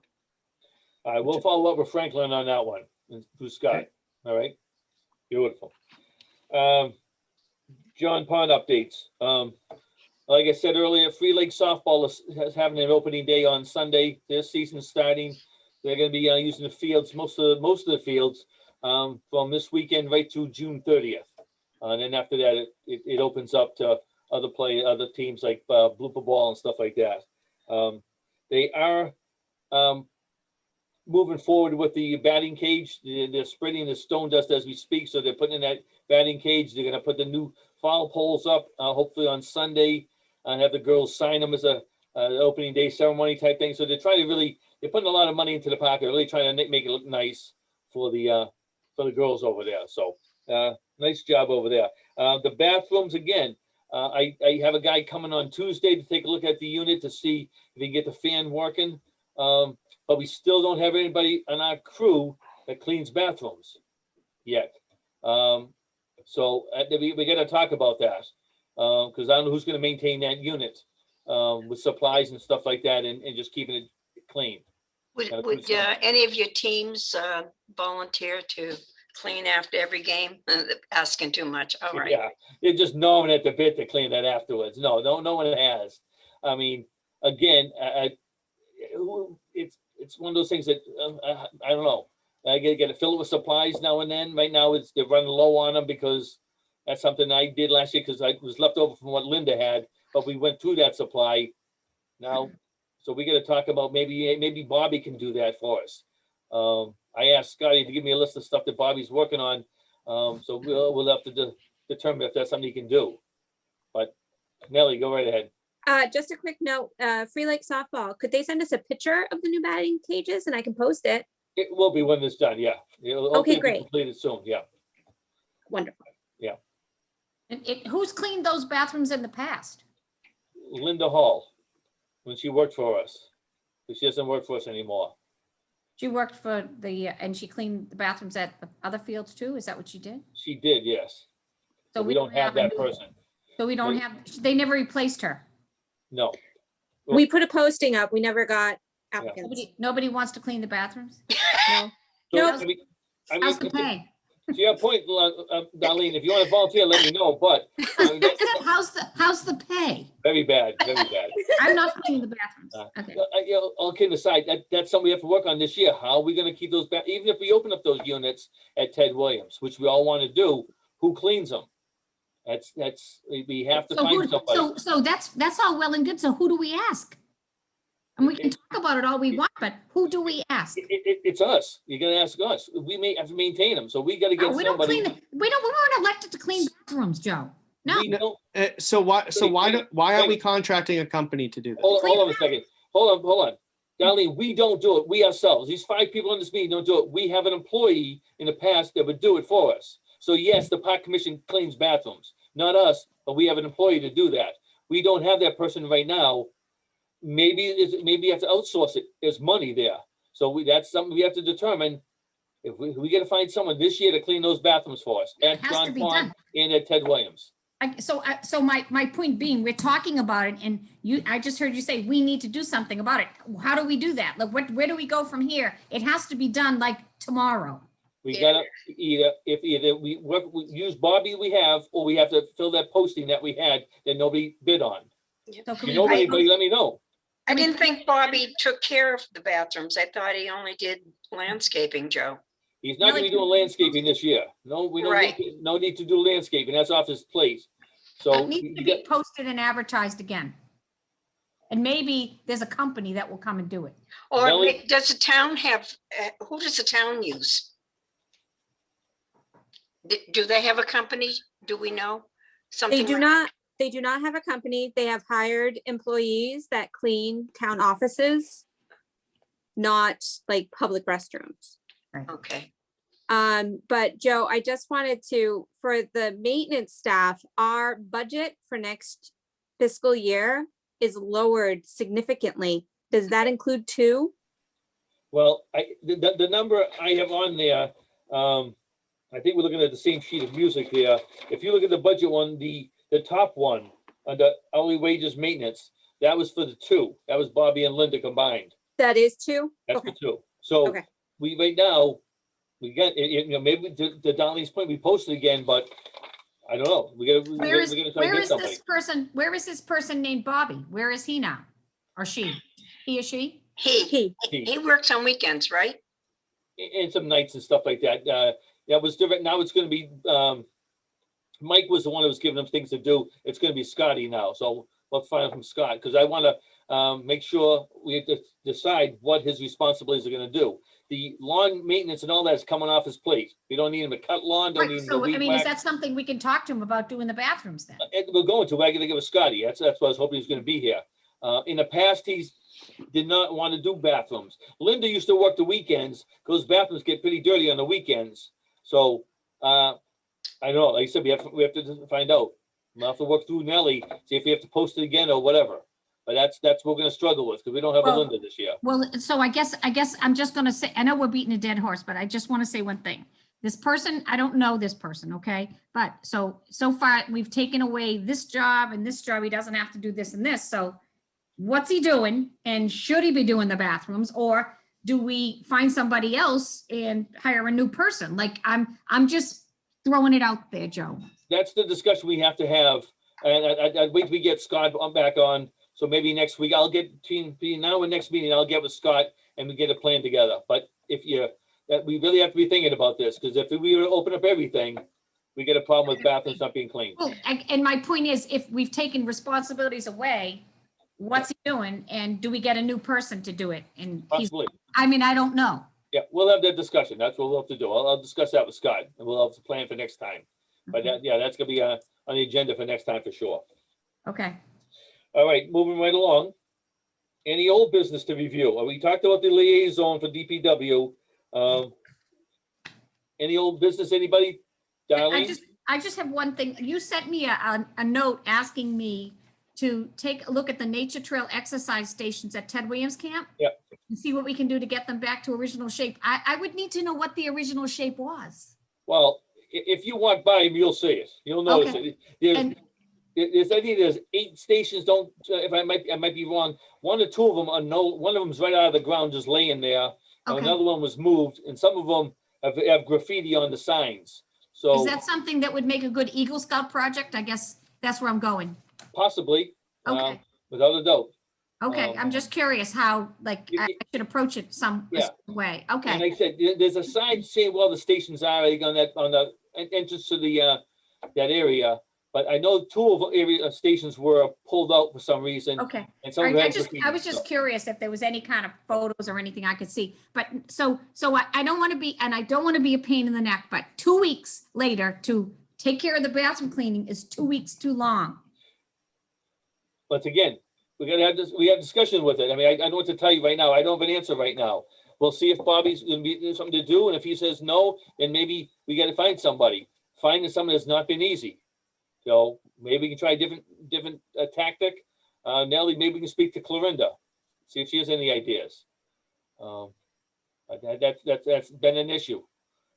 All right, we'll follow up with Franklin on that one, and through Scott. Okay. All right, beautiful. John Pond updates. Like I said earlier, Free Lake Softball is having an opening day on Sunday. Their season's starting. They're going to be using the fields, most of the fields, from this weekend right through June 30th. And then after that, it opens up to other teams like Blooper Ball and stuff like that. They are moving forward with the batting cage. They're spreading the stone dust as we speak, so they're putting in that batting cage. They're going to put the new foul poles up, hopefully on Sunday, and have the girls sign them as a opening day ceremony type thing. So they're trying to they're putting a lot of money into the pocket, really trying to make it look nice for the girls over there. So nice job over there. The bathrooms, again, I have a guy coming on Tuesday to take a look at the unit to see if he can get the fan working. But we still don't have anybody on our crew that cleans bathrooms yet. So we got to talk about that, because I don't know who's going to maintain that unit with supplies and stuff like that, and just keeping it clean. Would any of your teams volunteer to clean after every game? Asking too much. All right. Yeah, they're just gnawing at the bit to clean that afterwards. No one has. I mean, again, it's one of those things that I don't know. I get to fill it with supplies now and then. Right now, they're running low on them because that's something I did last year because I was left over from what Linda had, but we went through that supply now. So we got to talk about maybe Bobby can do that for us. I asked Scotty to give me a list of stuff that Bobby's working on. So we'll have to determine if that's something he can do. But Nellie, go right ahead. Just a quick note, Free Lake Softball, could they send us a picture of the new batting cages and I can post it? It will be when it's done. Yeah. Okay, great. Completed soon. Yeah. Wonderful. And who's cleaned those bathrooms in the past? Linda Hall, when she worked for us, but she doesn't work for us anymore. She worked for and she cleaned the bathrooms at the other fields too? Is that what she did? She did, yes. So But we don't have a that new- person. So we don't We- have, they never replaced her. No. We put a posting up. We never got applicants. Nobody wants to clean the bathrooms? No. So, Nope. How's the pay? to your point, Darlene, if you want to volunteer, let me know, but that's How's the pay? very bad, very bad. I'm not cleaning the bathrooms. Okay. You know, all kidding aside, that's something we have to work on this year. How are we gonna keep those back, even if we open up those units at Ted Williams, which we all want to do, who cleans them? We have to So find somebody. so that's all well and good. So who do we ask? And we can talk about it all we want, but who do we ask? It's us. You're gonna ask us. We may have to maintain them, so we gotta No, get we don't somebody. clean, we weren't elected to clean bathrooms, Joe. No, We don't, So why aren't we contracting a company to do that? hold on a second. Hold on. Darlene, we don't do it. We ourselves, these 5 people in this meeting don't do it. We have an employee in the past that would do it for us. So yes, the park commission cleans bathrooms, not us, but we have an employee to do that. We don't have that person right now. Maybe you have to outsource it. There's money there. So that's something we have to determine. If we gotta find someone this year to clean those bathrooms for us at It has to John be Pond done. and at Ted Williams. So my point being, we're talking about it and I just heard you say, we need to do something about it. How do we do that? Like, where do we go from here? It has to be done like tomorrow. We Yeah. gotta either we use Bobby we have, or we have to fill that posting that we had that nobody bid on. So can If you we know put- anybody, let me know. I didn't think Bobby took care of the bathrooms. I thought he only did landscaping, Joe. He's not gonna be doing landscaping this year. No, we don't, Right. no need to do landscaping. That's off his plate. So It needs to be posted and advertised again. And maybe there's a company that will come and do it. Or Nellie? does the town have, who does the town use? Do they have a company? Do we know? They Something do like- not, they do not have a company. They have hired employees that clean town offices, not like public restrooms. Okay, But Joe, I just wanted to, for the maintenance staff, our budget for next fiscal year is lowered significantly. Does that include 2? Well, the number I have on there, I think we're looking at the same sheet of music there. If you look at the budget one, the top one, under hourly wages maintenance, that was for the 2. That was Bobby and Linda combined. That is 2? That's Okay. for 2. So Okay. we, right now, we got, you know, maybe to Darlene's point, we posted again, but I don't know. We're gonna try to Where get is somebody. this person? Where is this person named Bobby? Where is he now? Or she? He or she? he He, works on weekends, right? And some nights and stuff like that. That was different. Now it's gonna be, Mike was the one who was giving them things to do. It's gonna be Scotty now. So we'll find out from Scott, because I wanna make sure we have to decide what his responsibilities are gonna do. The lawn maintenance and all that is coming off his plate. We don't need him to cut lawn, don't need Right, him to so I weed mean, is whack. that something we can talk to him about doing the bathrooms then? And we're going to, I gotta give it Scotty. That's what I was hoping he was gonna be here. In the past, he's did not want to do bathrooms. Linda used to work the weekends, because bathrooms get pretty dirty on the weekends. So, I don't know, like I said, we have to find out. We'll have to work through Nellie, see if we have to post it again or whatever. But that's what we're gonna struggle with, because we don't have a Well- Linda this year. Well, so I guess I'm just gonna say, I know we're beating a dead horse, but I just want to say one thing. This person, I don't know this person, okay? But so far, we've taken away this job and this job. He doesn't have to do this and this. So what's he doing? And should he be doing the bathrooms? Or do we find somebody else and hire a new person? Like, I'm just throwing it out there, Joe. That's the discussion we have to have. And I'd wait till we get Scott back on. So maybe next week, I'll get between now and next meeting, I'll get with Scott and we get a plan together. But that we really have to be thinking about this, because if we were to open up everything, we get a problem with bathrooms not being cleaned. Well, and my point is, if we've taken responsibilities away, what's he doing? And do we get a new person to do it? And Possibly. I mean, I don't know. Yeah, we'll have that discussion. That's what we'll have to do. I'll discuss that with Scott, and we'll have to plan for next time. But that's gonna be on the agenda for next time for sure. Okay. All right, moving right along. Any old business to review? We talked about the liaison for DPW. Any old business, anybody? Darlene? I just have one thing. You sent me a note asking me to take a look at the nature trail exercise stations at Ted Williams Camp. Yep. And see what we can do to get them back to original shape. I would need to know what the original shape was. Well, if you walk by them, you'll see it. You'll notice Okay. it. There's, And- I think there's 8 stations. Don't, if I might be wrong. 1 or 2 of them are one of them's right out of the ground, just laying there. Okay. Another one was moved, and some of them have graffiti on the signs. Is So that something that would make a good Eagle Scout project? I guess that's where I'm going. possibly, Okay. without a doubt. Okay, I'm just curious how, like, You- I should approach it some Yeah. way. And Okay, like I said, there's a sign saying where the stations are like on the entrance to the that area. But I know 2 of the area stations were pulled out for some reason, okay. and some All of right, them I had was graffiti, just so. curious if there was any kind of photos or anything I could see. But so I don't want to be, and I don't want to be a pain in the neck, but 2 weeks later to take care of the bathroom cleaning is 2 weeks too long. But again, we gotta have this. We have discussion with it. I mean, I don't know what to tell you right now. I don't have an answer right now. We'll see if Bobby's gonna be something to do, and if he says no, then maybe we gotta find somebody. Finding someone has not been easy. So maybe we can try a different tactic. Nellie, maybe we can speak to Clorinda, see if she has any ideas. But that's been an issue.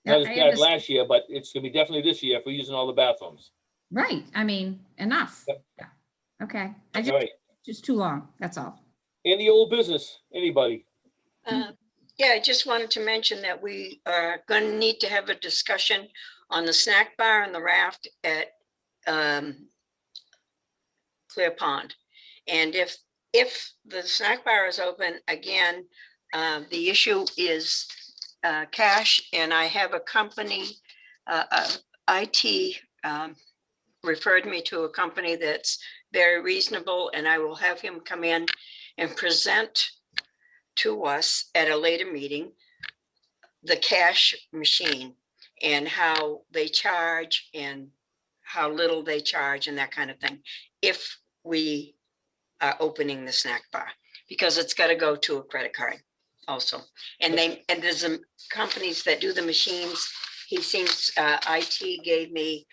Yeah, Not as I bad understand. last year, but it's gonna be definitely this year if we're using all the bathrooms. Right, I mean, enough. Yep. Yeah. Okay, All right. just too long, that's all. Any old business, anybody? Yeah, I just wanted to mention that we are going to need to have a discussion on the snack bar and the raft at Clear Pond. And if the snack bar is open again, the issue is cash, and I have a company, IT referred me to a company that's very reasonable, and I will have him come in and present to us at a later meeting the cash machine and how they charge and how little they charge and that kind of thing, if we are opening the snack bar, because it's got to go to a credit card also. And there's some companies that do the machines. He seems, IT gave me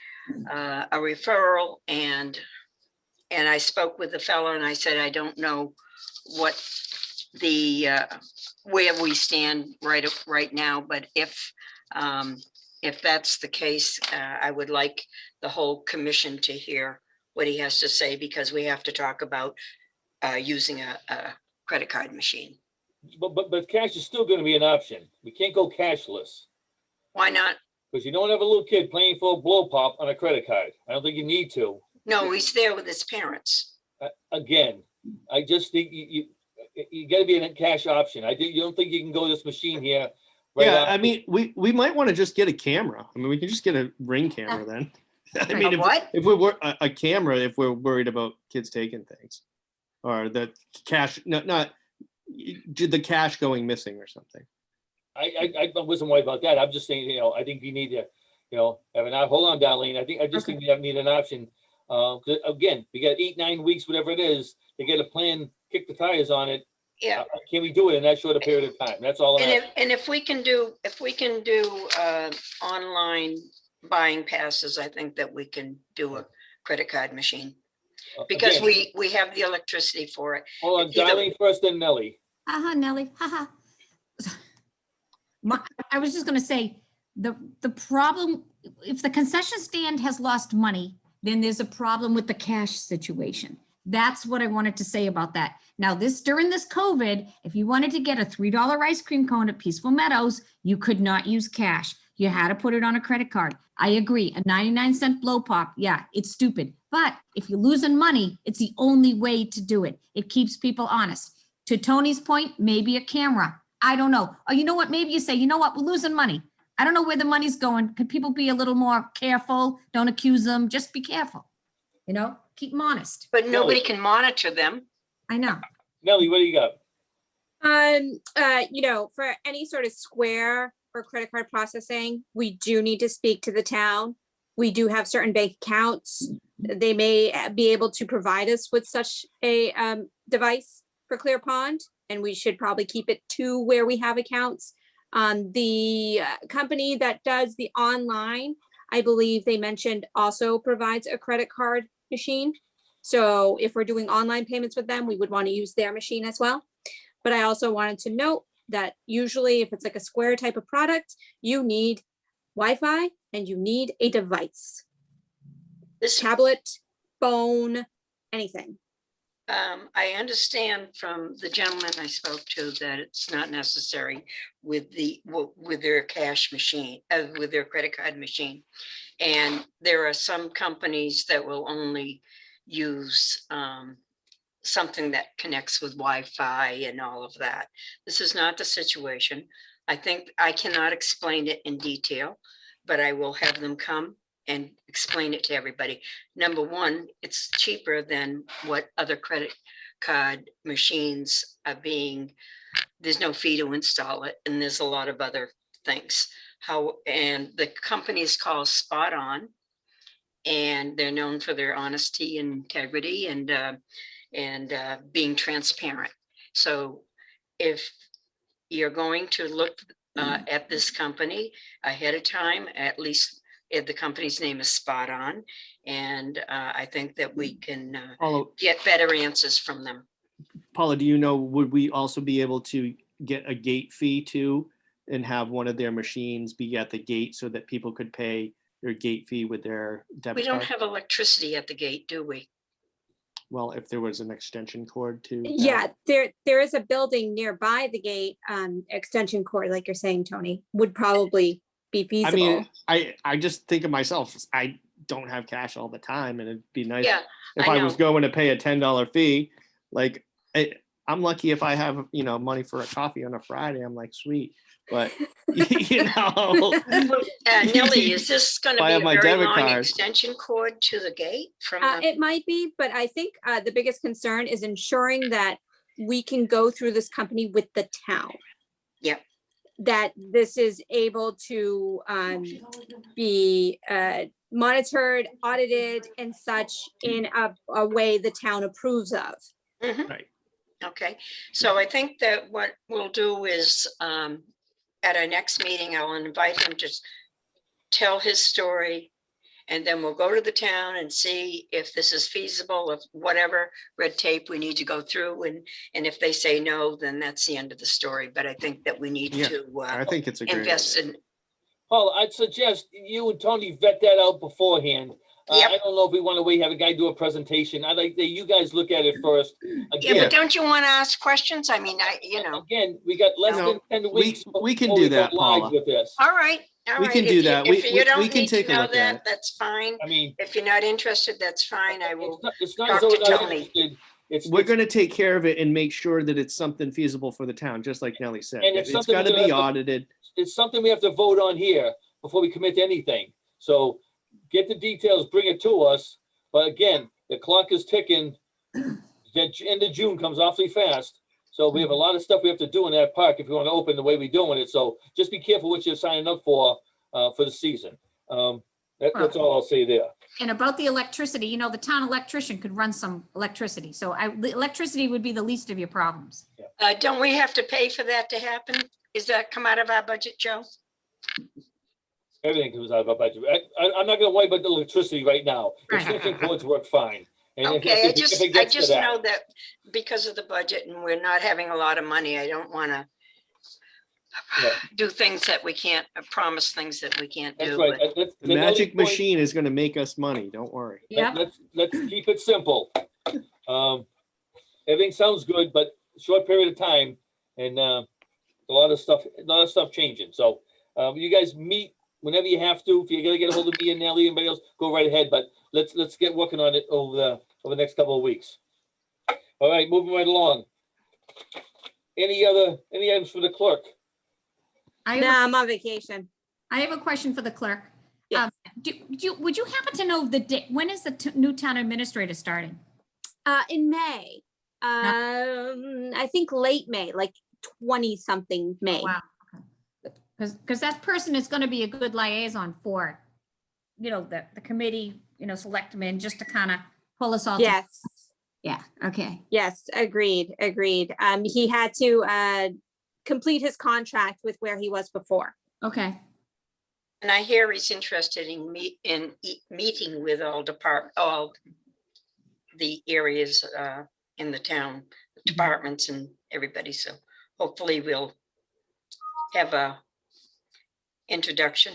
a referral, and I spoke with the fellow and I said, I don't know what where we stand right now, but if that's the case, I would like the whole commission to hear what he has to say, because we have to talk about using a credit card machine. But cash is still gonna be an option. We can't go cashless. Why not? Because you don't have a little kid playing for a blow pop on a credit card. I don't think you need to. No, he's there with his parents. Again, I just think you gotta be in a cash option. You don't think you can go this machine here. right Yeah, off I the- mean, we might want to just get a camera. I mean, we can just get a Ring camera then. I mean, What? if we were a camera, if we're worried about kids taking things, or the cash, not the cash going missing or something. I wasn't worried about that. I'm just saying, I think you need to, have an, hold on, Darlene. I just think we need an option. 'Cause again, we got 8-9 weeks, whatever it is, to get a plan, kick the tires on it. Yeah. Can we do it in that short a period of time? That's all I'm asking. And if we can do online buying passes, I think that we can do a credit card machine, because Again, we have the electricity for it. hold on, it's either- Darlene first, then Nellie. Haha, Nelly, haha. I was just gonna say, the problem, if the concession stand has lost money, then there's a problem with the cash situation. That's what I wanted to say about that. Now, during this COVID, if you wanted to get a $3 ice cream cone at Peaceful Meadows, you could not use cash. You had to put it on a credit card. I agree, a 99-cent blow pop, yeah, it's stupid. But if you're losing money, it's the only way to do it. It keeps people honest. To Tony's point, maybe a camera. I don't know. Or you know what? Maybe you say, you know what? We're losing money. I don't know where the money's going. Could people be a little more careful? Don't accuse them. Just be careful. Keep them honest. But nobody can monitor them. I know. Nellie, what do you got? For any sort of Square or credit card processing, we do need to speak to the town. We do have certain bank accounts. They may be able to provide us with such a device for Clear Pond, and we should probably keep it to where we have accounts. The company that does the online, I believe they mentioned, also provides a credit card machine. So if we're doing online payments with them, we would want to use their machine as well. But I also wanted to note that usually if it's like a Square type of product, you need Wi-Fi and you need a device, This, tablet, phone, anything. I understand from the gentleman I spoke to that it's not necessary with their cash machine, with their credit card machine. And there are some companies that will only use something that connects with Wi-Fi and all of that. This is not the situation. I think I cannot explain it in detail, but I will have them come and explain it to everybody. Number one, it's cheaper than what other credit card machines are being. There's no fee to install it, and there's a lot of other things. And the company is called Spot On, and they're known for their honesty and integrity and being transparent. So if you're going to look at this company ahead of time, at least if the company's name is Spot On, and I think that we can Paula, get better answers from them. Paula, do you know, would we also be able to get a gate fee too and have one of their machines be at the gate so that people could pay their gate fee with their debit We don't card? have electricity at the gate, do we? Well, if there was an extension cord to that. Yeah, there is a building nearby the gate, extension cord, like you're saying, Tony, would probably be I feasible. mean, I just think of myself, I don't have cash all the time, and it'd be nice Yeah, if I I was know. going to pay a $10 fee. Like, I'm lucky if I have, money for a coffee on a Friday. I'm like, sweet. But Nellie, is this going If to I be have a my very debit long card. extension cord to the gate from It might be, but I think the biggest concern is ensuring that we can go through this company with the town. Yep. That this is able to be monitored, audited, and such in a way the town approves of. Mhm. Right. Okay, so I think that what we'll do is at our next meeting, I'll invite him to tell his story. And then we'll go to the town and see if this is feasible, of whatever red tape we need to go through. And if they say no, then that's the end of the story. But I think that we need Yeah, to I think it's a great invest idea. in, Paul, I'd suggest you and Tony vet that out beforehand. Yep. I don't know if we want to wait, have a guy do a presentation. I'd like that you guys look at it first. yeah, Again, but don't you want to ask questions? I mean, again, we got less No, than 10 we- weeks. we can before do go that, live Paula. With this. All right. We can do that. If We you don't can need to take a know look at that, it. that's fine. I mean, If you're not interested, that's fine. I will. it's not as talk though to we're not Tony. interested. We're going to take care of it and make sure that it's something feasible for the town, just like Nellie said. And it's It's something got to we're gonna be have to- audited. It's something we have to vote on here before we commit to anything. So get the details, bring it to us. But again, the clock is ticking. The end of June comes awfully fast. So we have a lot of stuff we have to do in that park if we want to open the way we're doing it. So just be careful what you're signing up for the season. That's all I'll say there. And about the electricity, the town electrician could run some electricity. So the electricity would be the least of your problems. Don't we have to pay for that to happen? Is that come out of our budget, Joe? Everything comes out of our budget. I'm not gonna worry about the electricity right now. Right. Extension cords work fine. And if Okay, I it just gets to that- know that because of the budget and we're not having a lot of money, I don't want to Yeah. do things that we can't, promise things that we can't That's do. right. but- The magic machine is going to make us money. Don't worry. Yep. Let's keep it simple. Everything sounds good, but short period of time and a lot of stuff changing. So you guys meet whenever you have to. If you're gonna get a hold of me and Nellie, anybody else, go right ahead. But let's get working on it over the next couple of weeks. All right, moving right along. Any items for the clerk? I have a- Nah, I'm on vacation. I have a question for the clerk. Yes. Would you happen to know the date? When is the new town administrator starting? In May, I think late May, like 20 something May. Wow. Because that person is going to be a good liaison for, the committee, selectmen, just to kind of pull us all. together. Yes, Yeah. Okay. yes, agreed. He had to complete his contract with where he was before. Okay. And I hear he's interested in meeting with all the areas in the town, departments and everybody. So hopefully we'll have a introduction.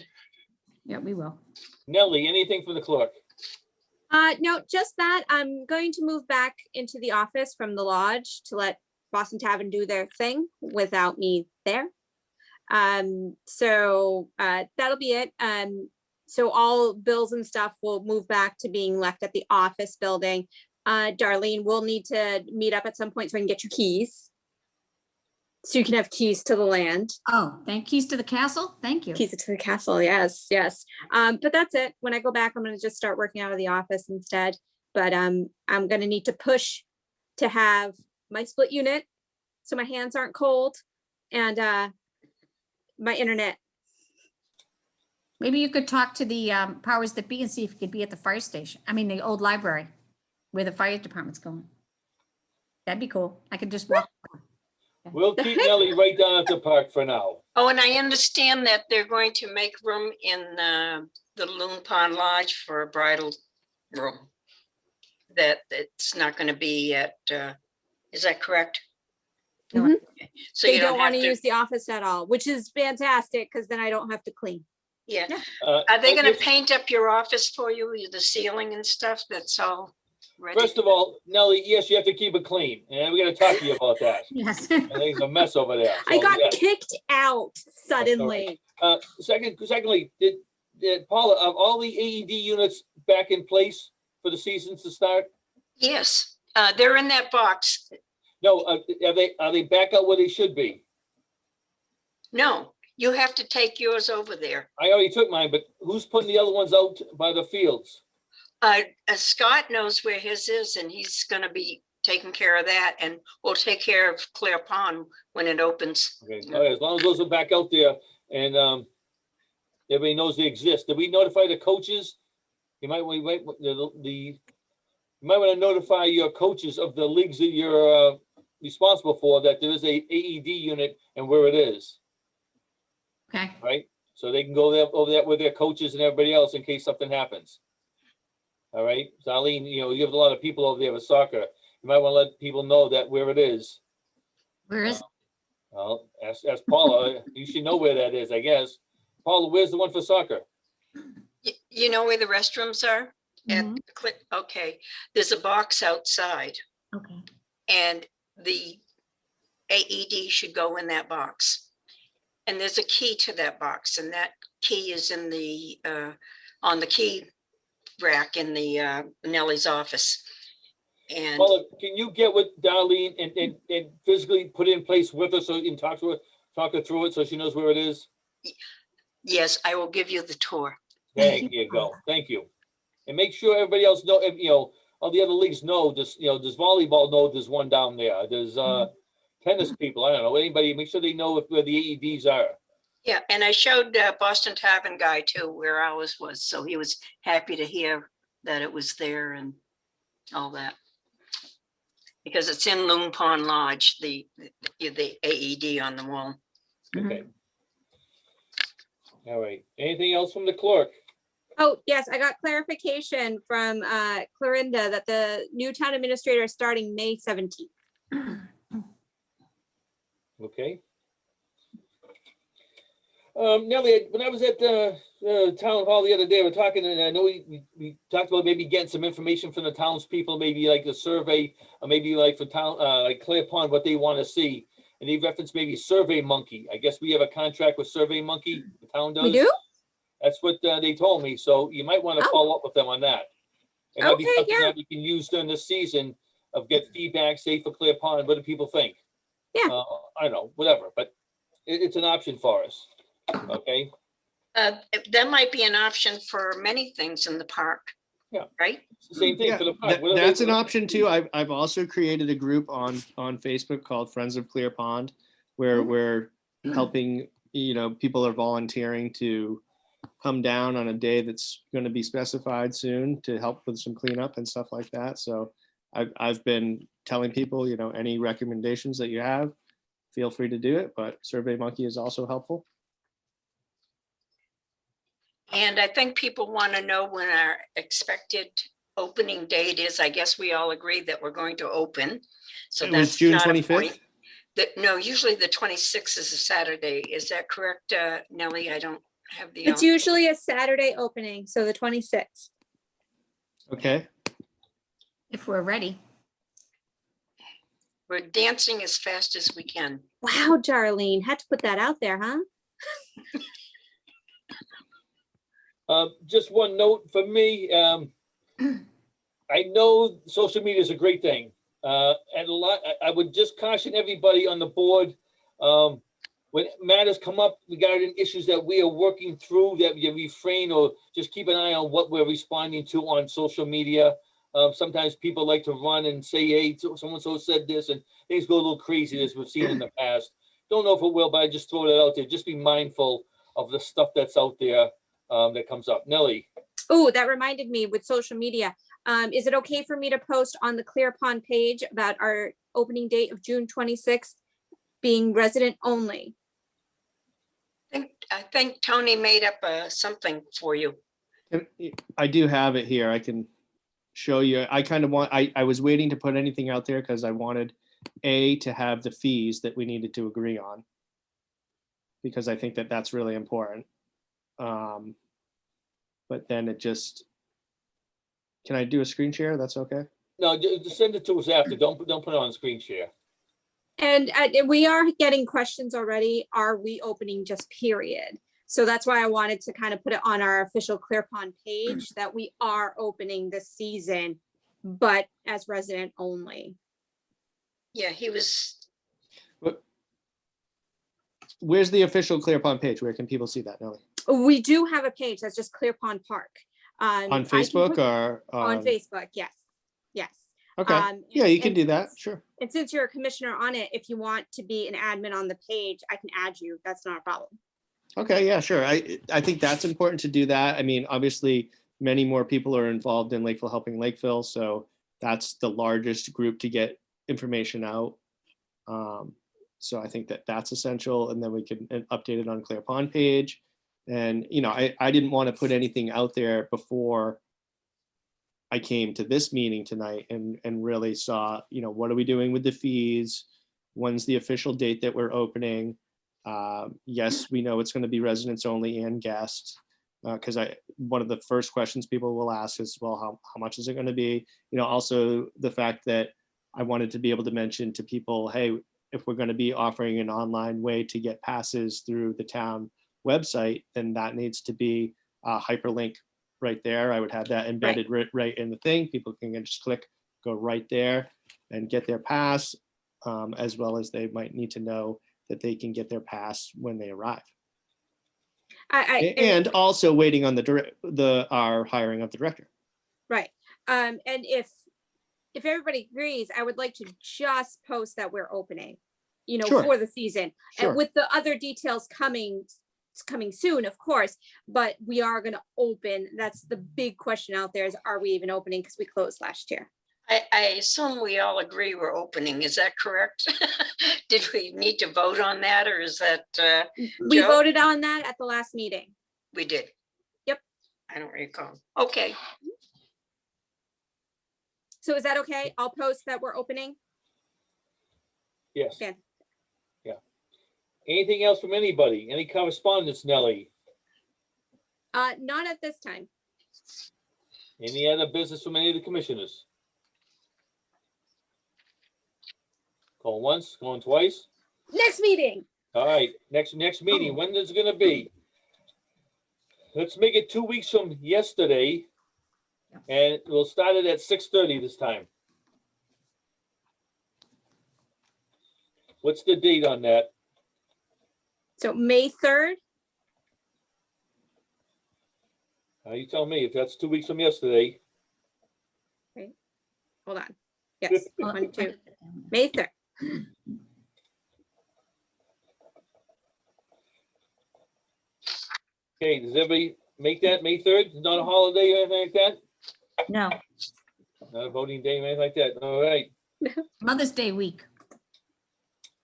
Yeah, we will. Nellie, anything from the clerk? No, just that I'm going to move back into the office from the lodge to let Boston Tavern do their thing without me there. So that'll be it. So all bills and stuff will move back to being left at the office building. Darlene, we'll need to meet up at some point so I can get your keys. So you can have keys to the land. Oh, keys to the castle. Thank you. Keys to the castle, yes, yes. But that's it. When I go back, I'm gonna just start working out of the office instead. But I'm gonna need to push to have my split unit so my hands aren't cold and my internet. Maybe you could talk to the powers that be and see if you could be at the fire station. I mean, the old library where the fire department's going. That'd be cool. I could just walk. We'll keep Nellie right down at the park for now. Oh, and I understand that they're going to make room in the Loon Pond Lodge for a bridal room. That it's not going to be at, is that correct? Mhm. Okay. So They you don't don't want have to to, use the office at all, which is fantastic because then I don't have to clean. yeah. Uh, Are they going to if- paint up your office for you, the ceiling and stuff? That's all ready? First of all, Nellie, yes, you have to keep it clean, and we gotta talk to you about that. Yes. I think it's a mess over there. I So, got yeah. kicked out suddenly. Secondly, did Paula, of all the AED units back in place for the seasons to start? Yes, they're in that box. No, are they back out where they should be? No, you have to take yours over there. I already took mine, but who's putting the other ones out by the fields? Scott knows where his is and he's gonna be taking care of that, and we'll take care of Clear Pond when it opens. Okay, all right, as long as those are back out there and everybody knows they exist. Did we notify the coaches? You might want you might want to notify your coaches of the leagues that you're responsible for, that there is a AED unit and where it is, Okay. right? So they can go there over there with their coaches and everybody else in case something happens. All right, so Arlene, you have a lot of people over there with soccer. You might want to let people know that where it is. Where is? Well, ask Paula. You should know where that is, I guess. Paula, where's the one for soccer? You know where the restrooms are? At Mhm. Okay, there's a box outside Okay. and the AED should go in that box. And there's a key to that box, and that key is in the on the key rack in the Nellie's office. And Paula, can you get with Darlene and physically put it in place with her so you can talk her through it so she knows where it is? yes, I will give you the tour. There Thank you go. Thank you. And make sure everybody else know, all the other leagues know this, does volleyball know there's one down there? There's tennis people, I don't know, anybody, make sure they know where the AEDs are. Yeah, and I showed Boston Tavern guy too where ours was, so he was happy to hear that it was there and all that. Because it's in Loon Pond Lodge, the AED on the wall. Okay. All right. Anything else from the clerk? Oh, yes, I got clarification from Clarinda that the new town administrator is starting May 17th. Okay. Nellie, when I was at the town hall the other day, we're talking, and I know we talked about maybe getting some information from the townspeople, maybe like a survey, or maybe like for town, like Clear Pond, what they want to see. And they referenced maybe Survey Monkey. I guess we have a contract with Survey Monkey, the town does. We do? That's what they told me, so you might want to Oh. follow up with them on that. And that'd be Okay, something yeah. that we can use during this season of get feedback, say for Clear Pond, what do people think? Yeah. I don't know, whatever, but it's an option for us, okay? That might be an option for many things in the park. Yeah. Right? It's the same thing Yeah, for the park. whatever- that's an option too. I've also created a group on Facebook called Friends of Clear Pond, where we're helping, people are volunteering to come down on a day that's going to be specified soon to help with some cleanup and stuff like that. So I've been telling people, any recommendations that you have, feel free to do it, but Survey Monkey is also helpful. And I think people want to know when our expected opening date is? I guess we all agree that we're going to open. So It was that's June not a 25th? point. No, usually the 26th is a Saturday. Is that correct, Nellie? I don't have the. It's usually a Saturday opening, so the 26th. Okay, If we're ready. We're dancing as fast as we can. Wow, Darlene, had to put that out there, huh? Just one note for me. I know social media is a great thing. And I would just caution everybody on the board, when matters come up regarding issues that we are working through, that you refrain or just keep an eye on what we're responding to on social media. Sometimes people like to run and say, hey, so-and-so said this, and things go a little crazy as we've seen in the past. Don't know if it will, but I just throw it out there. Just be mindful of the stuff that's out there that comes up. Nellie. Oh, that reminded me with social media. Is it okay for me to post on the Clear Pond page about our opening date of June 26th being resident only? I think Tony made up something for you. I do have it here. I can show you. I kind of want, I was waiting to put anything out there because I wanted to have the fees that we needed to agree on, because I think that that's really important. But then it just, can I do a screen share? That's okay. No, just send it to us after. Don't put it on screen share. And we are getting questions already. Are we opening just period? So that's why I wanted to kind of put it on our official Clear Pond page that we are opening this season, but as resident only. Yeah, he was. Where's the official Clear Pond page? Where can people see that, Nellie? We do have a page that's just Clear Pond Park. On Facebook or? On Facebook, yes, yes. Okay, yeah, you can and do that, sure. And since you're a commissioner on it, if you want to be an admin on the page, I can add you. That's not a problem. Okay, yeah, sure. I think that's important to do that. I mean, obviously, many more people are involved in Lakeville Helping Lakeville, so that's the largest group to get information out. So I think that that's essential, and then we can update it on Clear Pond page. And, you know, I didn't want to put anything out there before I came to this meeting tonight and really saw, you know, what are we doing with the fees? When's the official date that we're opening? Yes, we know it's going to be residents only and guests, because one of the first questions people will ask is, well, how much is it going to be? You know, also the fact that I wanted to be able to mention to people, hey, if we're going to be offering an online way to get passes through the town website, then that needs to be a hyperlink right there. I would have that embedded right in the thing. People can just click, go right there and get their pass, as well as they might need to know that they can get their pass when they arrive. And also waiting on our hiring of the director. Right. And if everybody agrees, I would like to just post that we're opening, you know, Sure. for the season. Sure. And with the other details coming soon, of course, but we are going to open. That's the big question out there is, are we even opening? Because we closed last year. I assume we all agree we're opening. Is that correct? Did we need to vote on that, or is that? We Joe? voted on that at the last meeting. We did. Yep. I don't recall. Okay. So is that okay? I'll post that we're opening. Yes. Okay. Yeah. Anything else from anybody? Any correspondence, Nellie? Not at this time. Any other business from any of the commissioners? Going once, going twice? Next meeting. All right, next meeting, when is it gonna be? Let's make it 2 weeks from yesterday. And we'll start it at 6:30 this time. What's the date on that? So May 3rd. You tell me if that's 2 weeks from yesterday. Hold on. Yes, 1, 2. May 3rd. Okay, does everybody make that May 3rd? Not a holiday or anything like that? No, Not a voting day or anything like that? All right. Mother's Day week.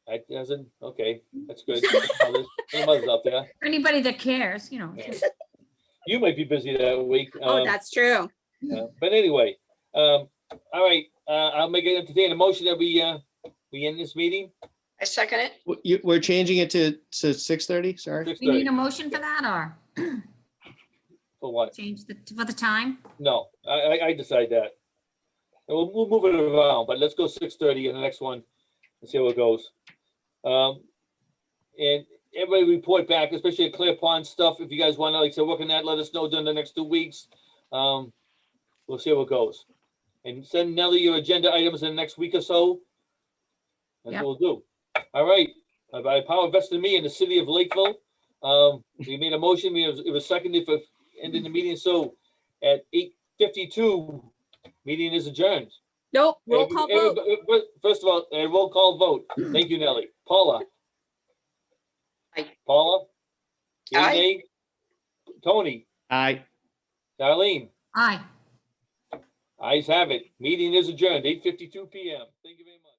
That doesn't, okay, that's good. Any mothers out there. For anybody that cares, you know. You might be busy that week. Oh, that's true. But anyway, All right, I'll make it entertain a motion that we end this meeting. I second it. We're changing it to 6:30, sorry? 6:30. We need a motion for that or For what? change for the time? No, I decide that. And we'll move it around, but let's go 6:30 in the next one and see how it goes. And everybody report back, especially at Clear Pond stuff. If you guys want to, like, say, work on that, let us know during the next 2 weeks. We'll see how it goes. And send Nellie your agenda items in the next week or so. That's Yep. what we'll do. All right. By power vested in me in the city of Lakeville, we made a motion. It was seconded for ending the meeting. So at 8:52, meeting is adjourned. Nope, roll call vote. First of all, a roll call vote. Thank you, Nellie. Paula. Aye. Paula. Aye. Yay. Tony. Aye. Darlene. Aye. Ayes have it. Meeting is adjourned, 8:52 PM. Thank you very much.